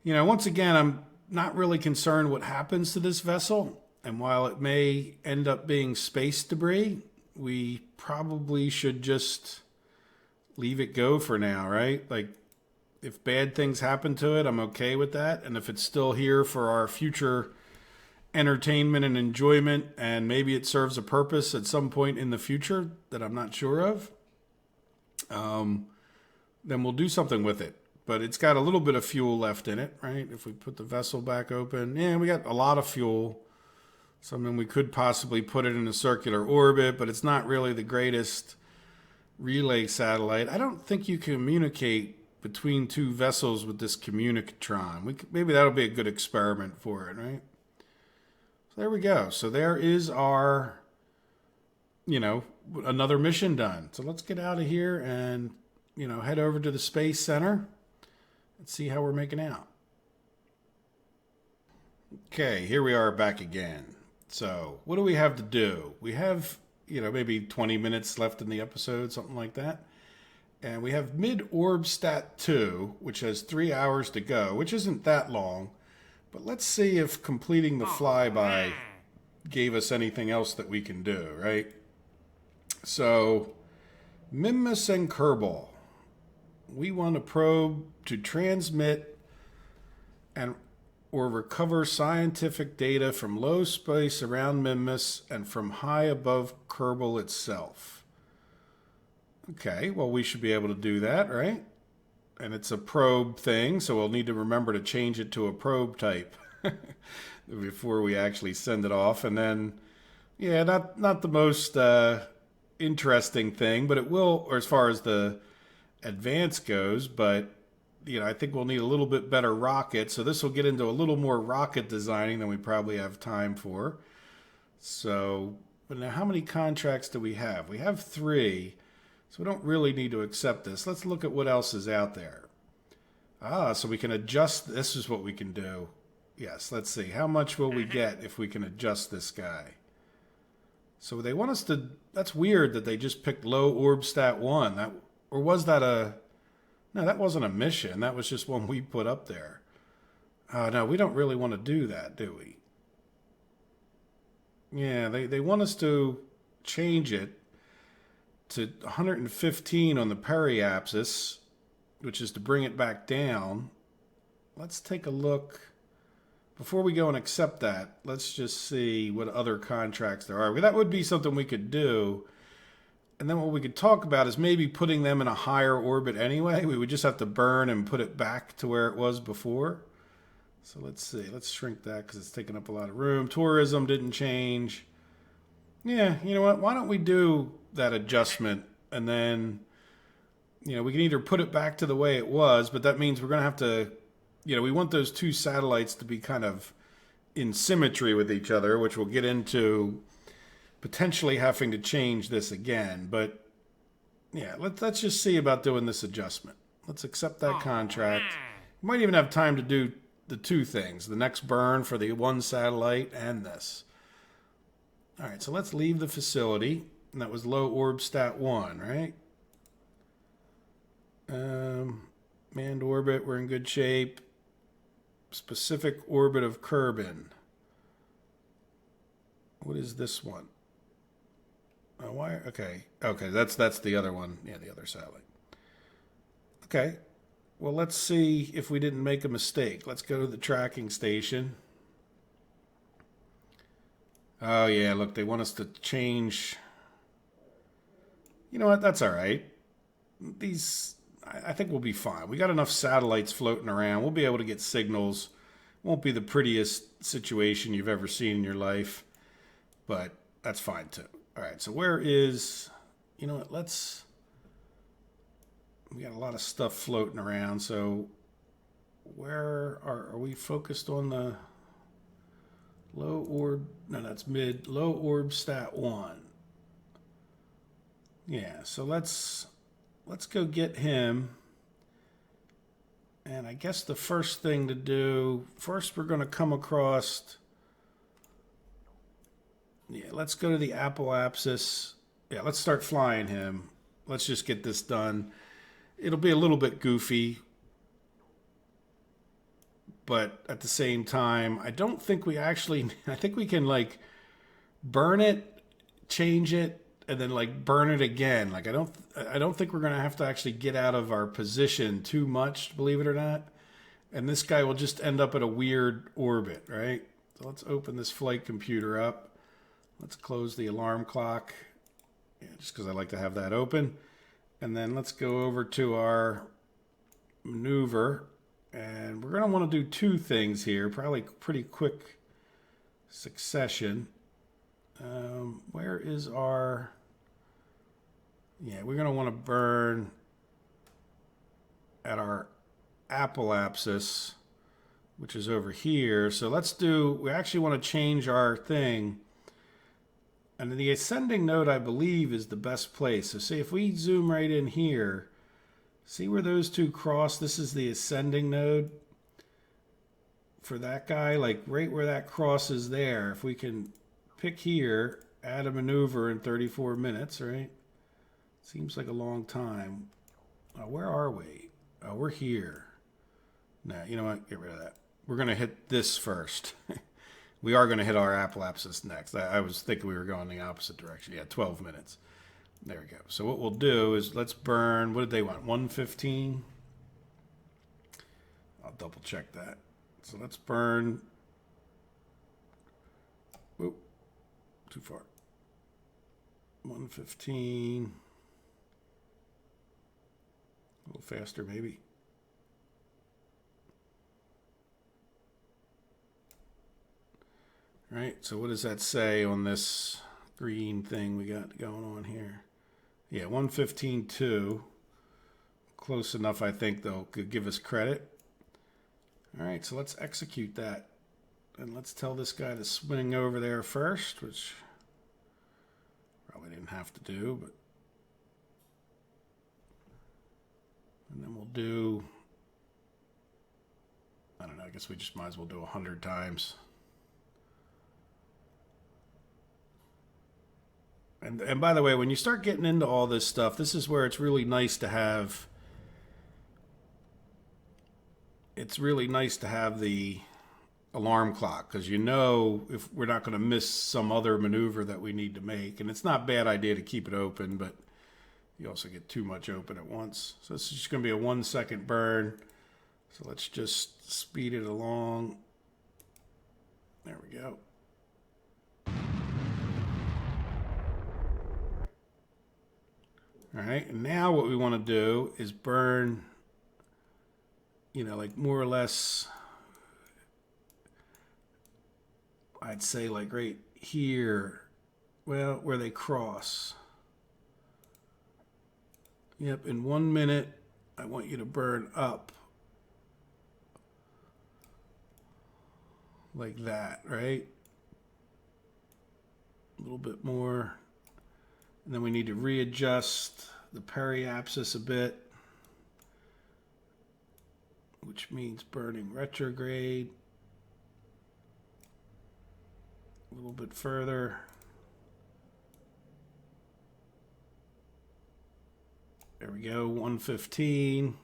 you know, once again, I'm not really concerned what happens to this vessel. And while it may end up being space debris, we probably should just leave it go for now, right? Like, if bad things happen to it, I'm okay with that. And if it's still here for our future entertainment and enjoyment, and maybe it serves a purpose at some point in the future that I'm not sure of, then we'll do something with it. But it's got a little bit of fuel left in it, right? If we put the vessel back open, yeah, we got a lot of fuel. So, I mean, we could possibly put it in a circular orbit, but it's not really the greatest relay satellite. I don't think you can communicate between two vessels with this communicatron. Maybe that'll be a good experiment for it, right? So there we go. So there is our, you know, another mission done. So let's get out of here and, you know, head over to the Space Center and see how we're making out. Okay, here we are back again. So what do we have to do? We have, you know, maybe 20 minutes left in the episode, something like that. And we have mid-orb stat 2, which has 3 hours to go, which isn't that long. But let's see if completing the flyby gave us anything else that we can do, right? So, Minmus and Kerbal. We want a probe to transmit and or recover scientific data from low space around Minmus and from high above Kerbal itself. Okay, well, we should be able to do that, right? And it's a probe thing, so we'll need to remember to change it to a probe type before we actually send it off. And then, yeah, not the most interesting thing, but it will, or as far as the advance goes, but you know, I think we'll need a little bit better rocket. So this will get into a little more rocket designing than we probably have time for. So, but now how many contracts do we have? We have 3. So we don't really need to accept this. Let's look at what else is out there. So we can adjust. This is what we can do. Yes, let's see. How much will we get if we can adjust this guy? So they want us to, that's weird that they just picked low orb stat 1. Or was that a, no, that wasn't a mission. That was just one we put up there. No, we don't really want to do that, do we? Yeah, they want us to change it to 115 on the periapsis, which is to bring it back down. Let's take a look. Before we go and accept that, let's just see what other contracts there are. That would be something we could do. And then what we could talk about is maybe putting them in a higher orbit anyway. We would just have to burn and put it back to where it was before. So let's see. Let's shrink that because it's taking up a lot of room. Tourism didn't change. Yeah, you know what? Why don't we do that adjustment? And then, you know, we can either put it back to the way it was, but that means we're going to have to, you know, we want those 2 satellites to be kind of in symmetry with each other, which we'll get into potentially having to change this again. But yeah, let's just see about doing this adjustment. Let's accept that contract. We might even have time to do the 2 things, the next burn for the 1 satellite and this. All right, so let's leave the facility. And that was low orb stat 1, right? Manned orbit, we're in good shape. Specific orbit of Kerbin. What is this one? Oh, why? Okay, that's the other one. Yeah, the other satellite. Okay, well, let's see if we didn't make a mistake. Let's go to the tracking station. Oh yeah, look, they want us to change. You know what? That's all right. I think we'll be fine. We got enough satellites floating around. We'll be able to get signals. Won't be the prettiest situation you've ever seen in your life, but that's fine too. All right, so where is, you know what, we got a lot of stuff floating around, so where are we focused on the low orb? No, that's mid, low orb stat 1. Yeah, so let's go get him. And I guess the first thing to do, first we're going to come across, yeah, let's go to the apoapsis. Yeah, let's start flying him. Let's just get this done. It'll be a little bit goofy, but at the same time, I don't think we actually, I think we can like burn it, change it, and then like burn it again. Like I don't think we're going to have to actually get out of our position too much, believe it or not. And this guy will just end up at a weird orbit, right? So let's open this flight computer up. Let's close the alarm clock, yeah, just because I like to have that open. And then let's go over to our maneuver. And we're going to want to do two things here, probably pretty quick succession. Where is our... Yeah, we're going to want to burn at our apoapsis, which is over here. So let's do... We actually want to change our thing. And the ascending node, I believe, is the best place. So see, if we zoom right in here, see where those two cross? This is the ascending node for that guy. Like right where that crosses there. If we can pick here, add a maneuver in 34 minutes, right? Seems like a long time. Where are we? Oh, we're here. No, you know what? Get rid of that. We're going to hit this first. We are going to hit our apoapsis next. I was thinking we were going the opposite direction. Yeah, 12 minutes. There we go. So what we'll do is let's burn, what did they want? 115? I'll double check that. So let's burn. Whoop, too far. 115. A little faster, maybe. All right, so what does that say on this green thing we got going on here? Yeah, 115.2. Close enough, I think, though, could give us credit. All right, so let's execute that. And let's tell this guy to swing over there first, which probably didn't have to do, but... And then we'll do... I don't know, I guess we just might as well do 100 times. And by the way, when you start getting into all this stuff, this is where it's really nice to have... It's really nice to have the alarm clock, because you know if we're not going to miss some other maneuver that we need to make. And it's not a bad idea to keep it open, but you also get too much open at once. So this is just going to be a 1 second burn. So let's just speed it along. There we go. All right, and now what we want to do is burn, you know, like more or less, I'd say like right here, well, where they cross. Yep, in 1 minute, I want you to burn up like that, right? A little bit more. And then we need to readjust the periapsis a bit, which means burning retrograde a little bit further. There we go, 115.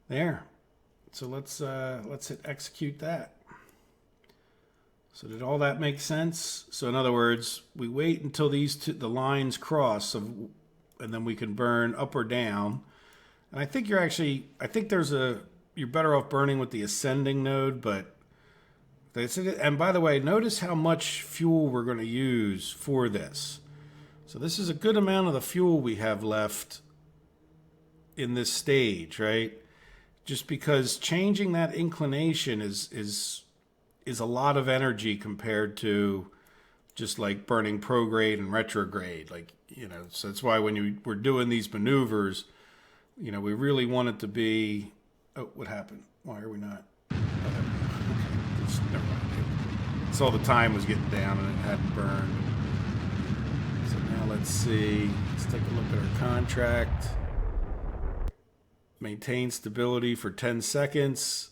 There. So let's hit execute that. So did all that make sense? So in other words, we wait until the lines cross, and then we can burn up or down. And I think you're better off burning with the ascending node, but And by the way, notice how much fuel we're going to use for this. So this is a good amount of the fuel we have left in this stage, right? Just because changing that inclination is a lot of energy compared to just like burning prograde and retrograde. Like, you know, so that's why when we're doing these maneuvers, you know, we really want it to be, oh, what happened? Why are we not? Oh, okay. Never mind. So the time was getting down and it hadn't burned. So now let's see. Let's take a look at our contract. Maintain stability for 10 seconds.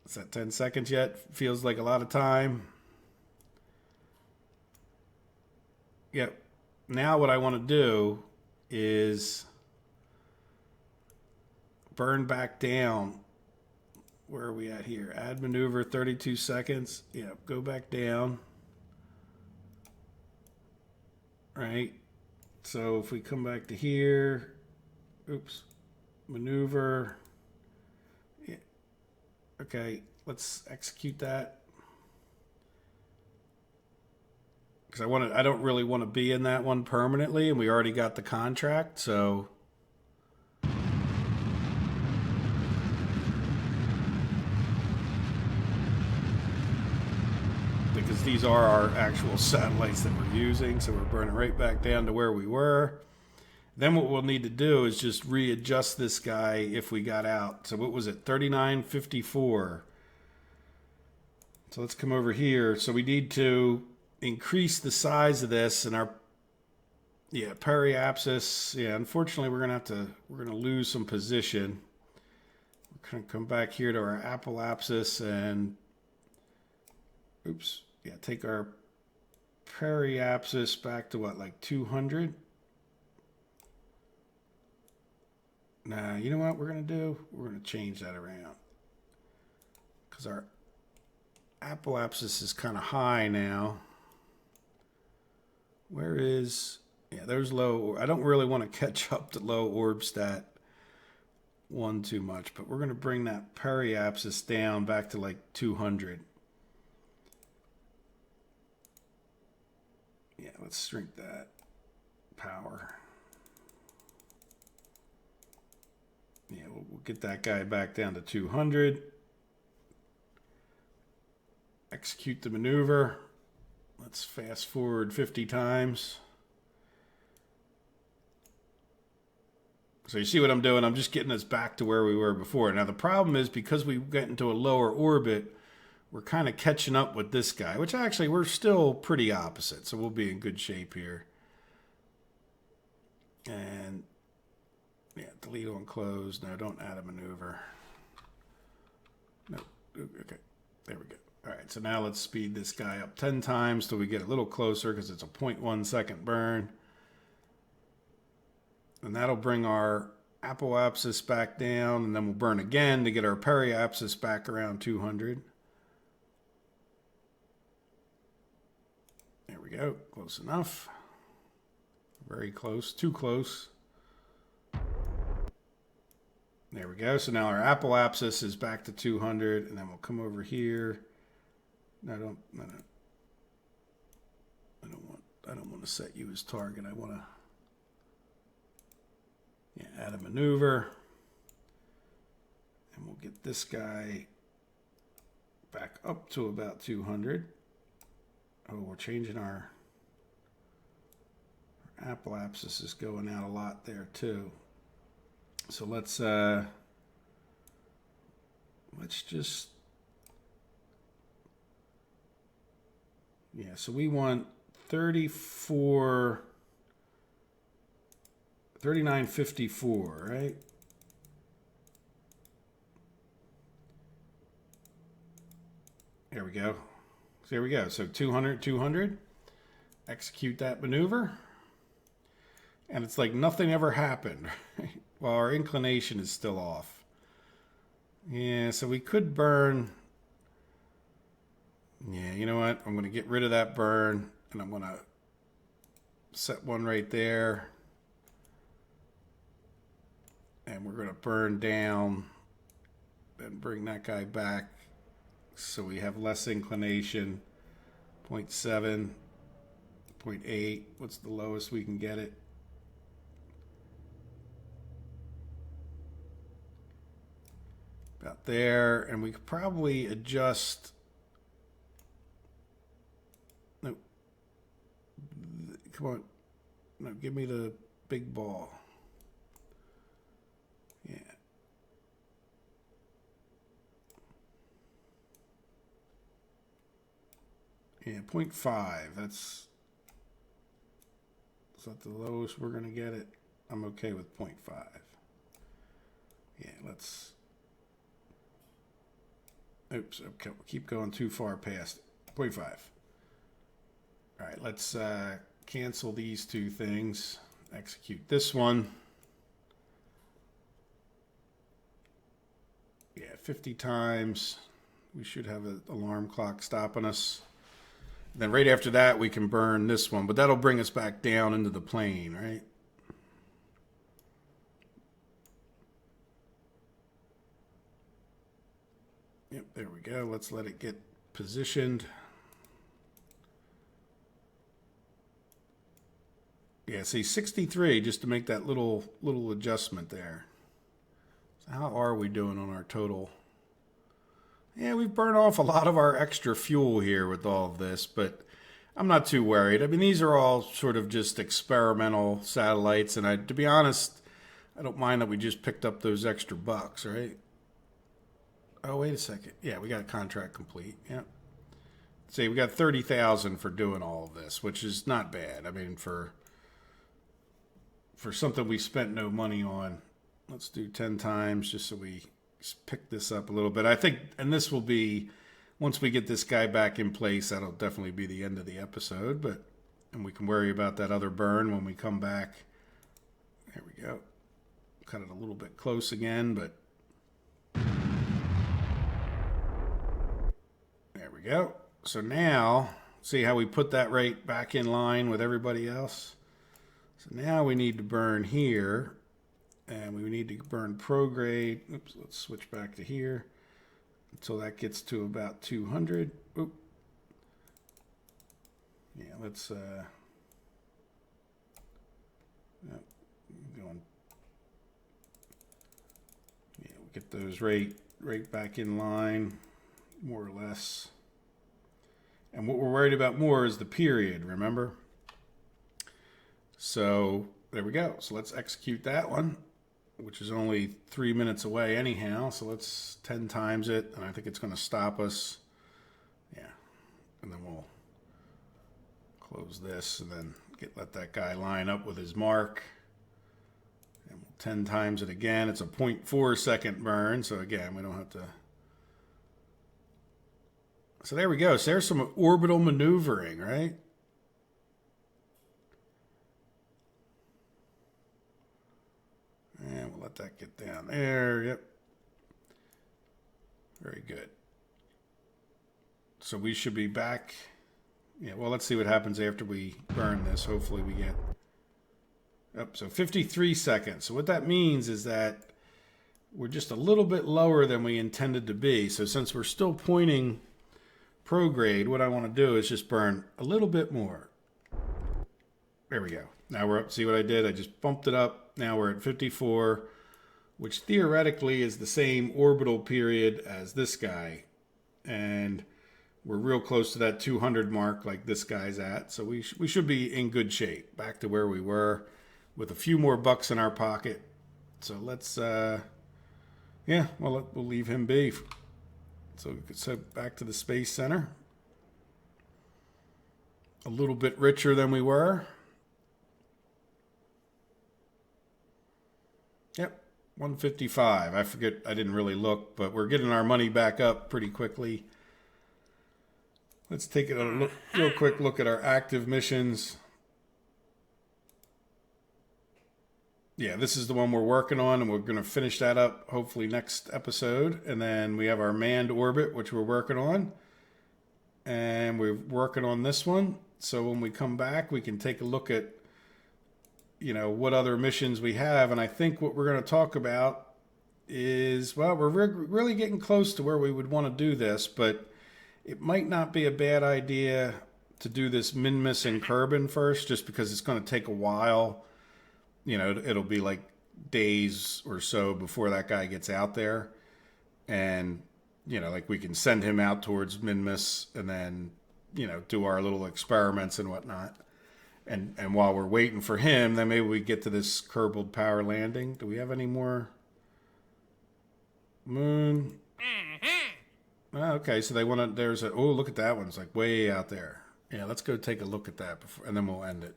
Is that 10 seconds yet? Feels like a lot of time. Yep. Now what I want to do is burn back down. Where are we at here? Add maneuver, 32 seconds. Yeah, go back down. Right. So if we come back to here, oops, maneuver. Yeah. Okay, let's execute that. Because I don't really want to be in that one permanently, and we already got the contract, so. Because these are our actual satellites that we're using, so we're burning right back down to where we were. Then what we'll need to do is just readjust this guy if we got out. So what was it? 3954. So let's come over here. So we need to increase the size of this, and our periapsis. Yeah, unfortunately we're gonna lose some position. We're gonna come back here to our apoapsis and oops. Yeah, take our periapsis back to what, like 200? Nah, you know what we're going to do? We're going to change that around. Because our apoapsis is kind of high now. Where is... Yeah, there's low... I don't really want to catch up to low orb stat 1 too much, but we're going to bring that periapsis down back to like 200. Yeah, let's shrink that power. Yeah, we'll get that guy back down to 200. Execute the maneuver. Let's fast forward 50 times. So you see what I'm doing? I'm just getting us back to where we were before. Now the problem is because we get into a lower orbit, we're kind of catching up with this guy, which actually we're still pretty opposite, so we'll be in good shape here. And yeah, delete on close. No, don't add a maneuver. No, okay, there we go. All right, so now let's speed this guy up 10 times till we get a little closer because it's a 0.1 second burn. And that'll bring our apoapsis back down, and then we'll burn again to get our periapsis back around 200. There we go, close enough. Very close, too close. There we go, so now our apoapsis is back to 200, and then we'll come over here. No, I don't want to set you as target. I want to add a maneuver. And we'll get this guy back up to about 200. Oh, we're changing our apoapsis is going out a lot there too. So let's just so we want 3954, right? There we go. So there we go. So 200, 200. Execute that maneuver. And it's like nothing ever happened. Well, our inclination is still off. Yeah, so we could burn. Yeah, you know what? I'm going to get rid of that burn. And I'm going to set one right there. And we're going to burn down and bring that guy back so we have less inclination. 0.7, 0.8. What's the lowest we can get it? About there, and we could probably adjust. No, come on. No, give me the big ball. Yeah. Yeah, 0.5. Is that the lowest we're going to get it? I'm okay with 0.5. Yeah, let's. Oops, okay, we'll keep going too far past 0.5. All right, let's cancel these two things. Execute this one. Yeah, 50 times. We should have an alarm clock stopping us. Then right after that, we can burn this one, but that'll bring us back down into the plane, right? Yep, there we go. Let's let it get positioned. Yeah, see, 63, just to make that little adjustment there. So how are we doing on our total? Yeah, we've burned off a lot of our extra fuel here with all of this, but I'm not too worried. I mean, these are all sort of just experimental satellites, and to be honest, I don't mind that we just picked up those extra bucks, right? Oh, wait a second. Yeah, we got a contract complete. Yeah. See, we got 30,000 for doing all of this, which is not bad. I mean, for something we spent no money on, let's do 10 times just so we pick this up a little bit. I think, and this will be, once we get this guy back in place, that'll definitely be the end of the episode, and we can worry about that other burn when we come back. There we go. Cut it a little bit close again, but there we go. So now, see how we put that right back in line with everybody else? So now we need to burn here, and we need to burn prograde. Oops, let's switch back to here until that gets to about 200. Oop. Yeah, let's going. Yeah, we'll get those right back in line, more or less. And what we're worried about more is the period, remember? So there we go. So let's execute that one, which is only 3 minutes away anyhow. So let's 10 times it, and I think it's going to stop us. Yeah, and then we'll close this and then let that guy line up with his mark. And we'll 10 times it again. It's a 0.4 second burn, so again, we don't have to. So there we go. So there's some orbital maneuvering, right? And we'll let that get down there. Yep. Very good. So we should be back. Yeah, well, let's see what happens after we burn this. Hopefully we get up. So 53 seconds. So what that means is that we're just a little bit lower than we intended to be. So since we're still pointing prograde, what I want to do is just burn a little bit more. There we go. Now we're up. See what I did? I just bumped it up. Now we're at 54, which theoretically is the same orbital period as this guy. And we're real close to that 200 mark like this guy's at. So we should be in good shape. Back to where we were with a few more bucks in our pocket. So let's, yeah, well, we'll leave him be. So we could set back to the Space Center. A little bit richer than we were. Yep, 155. I forget, I didn't really look, but we're getting our money back up pretty quickly. Let's take a real quick look at our active missions. Yeah, this is the one we're working on, and we're going to finish that up hopefully next episode. And then we have our manned orbit, which we're working on. And we're working on this one. So when we come back, we can take a look at, you know, what other missions we have. And I think what we're going to talk about is, well, we're really getting close to where we would want to do this, but it might not be a bad idea to do this min-miss in Kerbin first, just because it's going to take a while. You know, it'll be like days or so before that guy gets out there. And, you know, like we can send him out towards min-miss and then, you know, do our little experiments and whatnot. And while we're waiting for him, then maybe we get to this Kerbal power landing. Do we have any more? Moon. Oh, okay, so they want to, there's a, oh, look at that one. It's like way out there. Yeah, let's go take a look at that before, and then we'll end it.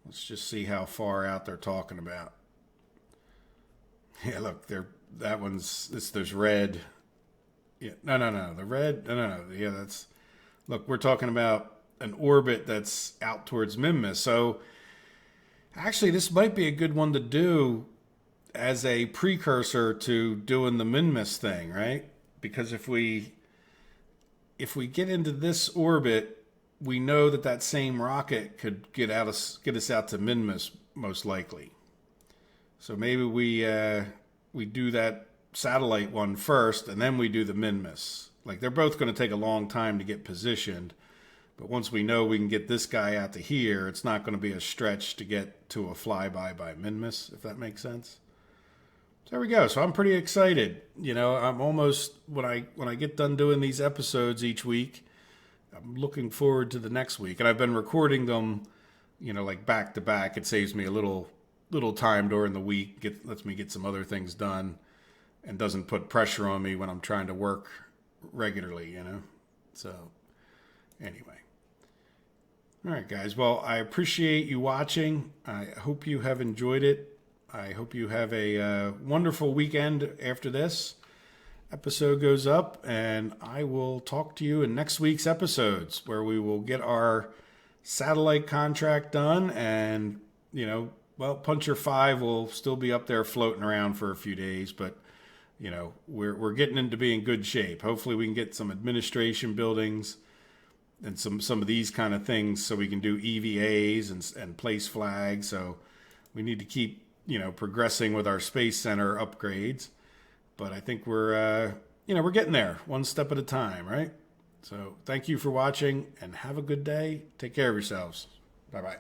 Let's just see how far out they're talking about. Yeah, look, that one's, there's red. Yeah, no, the red, no. Yeah, that's, look, we're talking about an orbit that's out towards min-miss. So actually, this might be a good one to do as a precursor to doing the min-miss thing, right? Because if we get into this orbit, we know that same rocket could get us out to min-miss most likely. So maybe we do that satellite one first, and then we do the min-miss. Like, they're both going to take a long time to get positioned, but once we know we can get this guy out to here, it's not going to be a stretch to get to a flyby by min-miss, if that makes sense. So there we go. So I'm pretty excited. You know, I'm almost, when I get done doing these episodes each week, I'm looking forward to the next week. And I've been recording them, you know, like back to back. It saves me a little time during the week, lets me get some other things done, and doesn't put pressure on me when I'm trying to work regularly, you know. So anyway. All right, guys. Well, I appreciate you watching. I hope you have enjoyed it. I hope you have a wonderful weekend after this episode goes up, and I will talk to you in next week's episodes, where we will get our satellite contract done, and, you know, well, Puncher 5 will still be up there floating around for a few days, but, you know, we're getting into being good shape. Hopefully we can get some administration buildings and some of these kind of things, so we can do EVAs and place flags. So we need to keep, you know, progressing with our Space Center upgrades. But I think we're getting there one step at a time, right? So thank you for watching, and have a good day. Take care of yourselves. Bye-bye.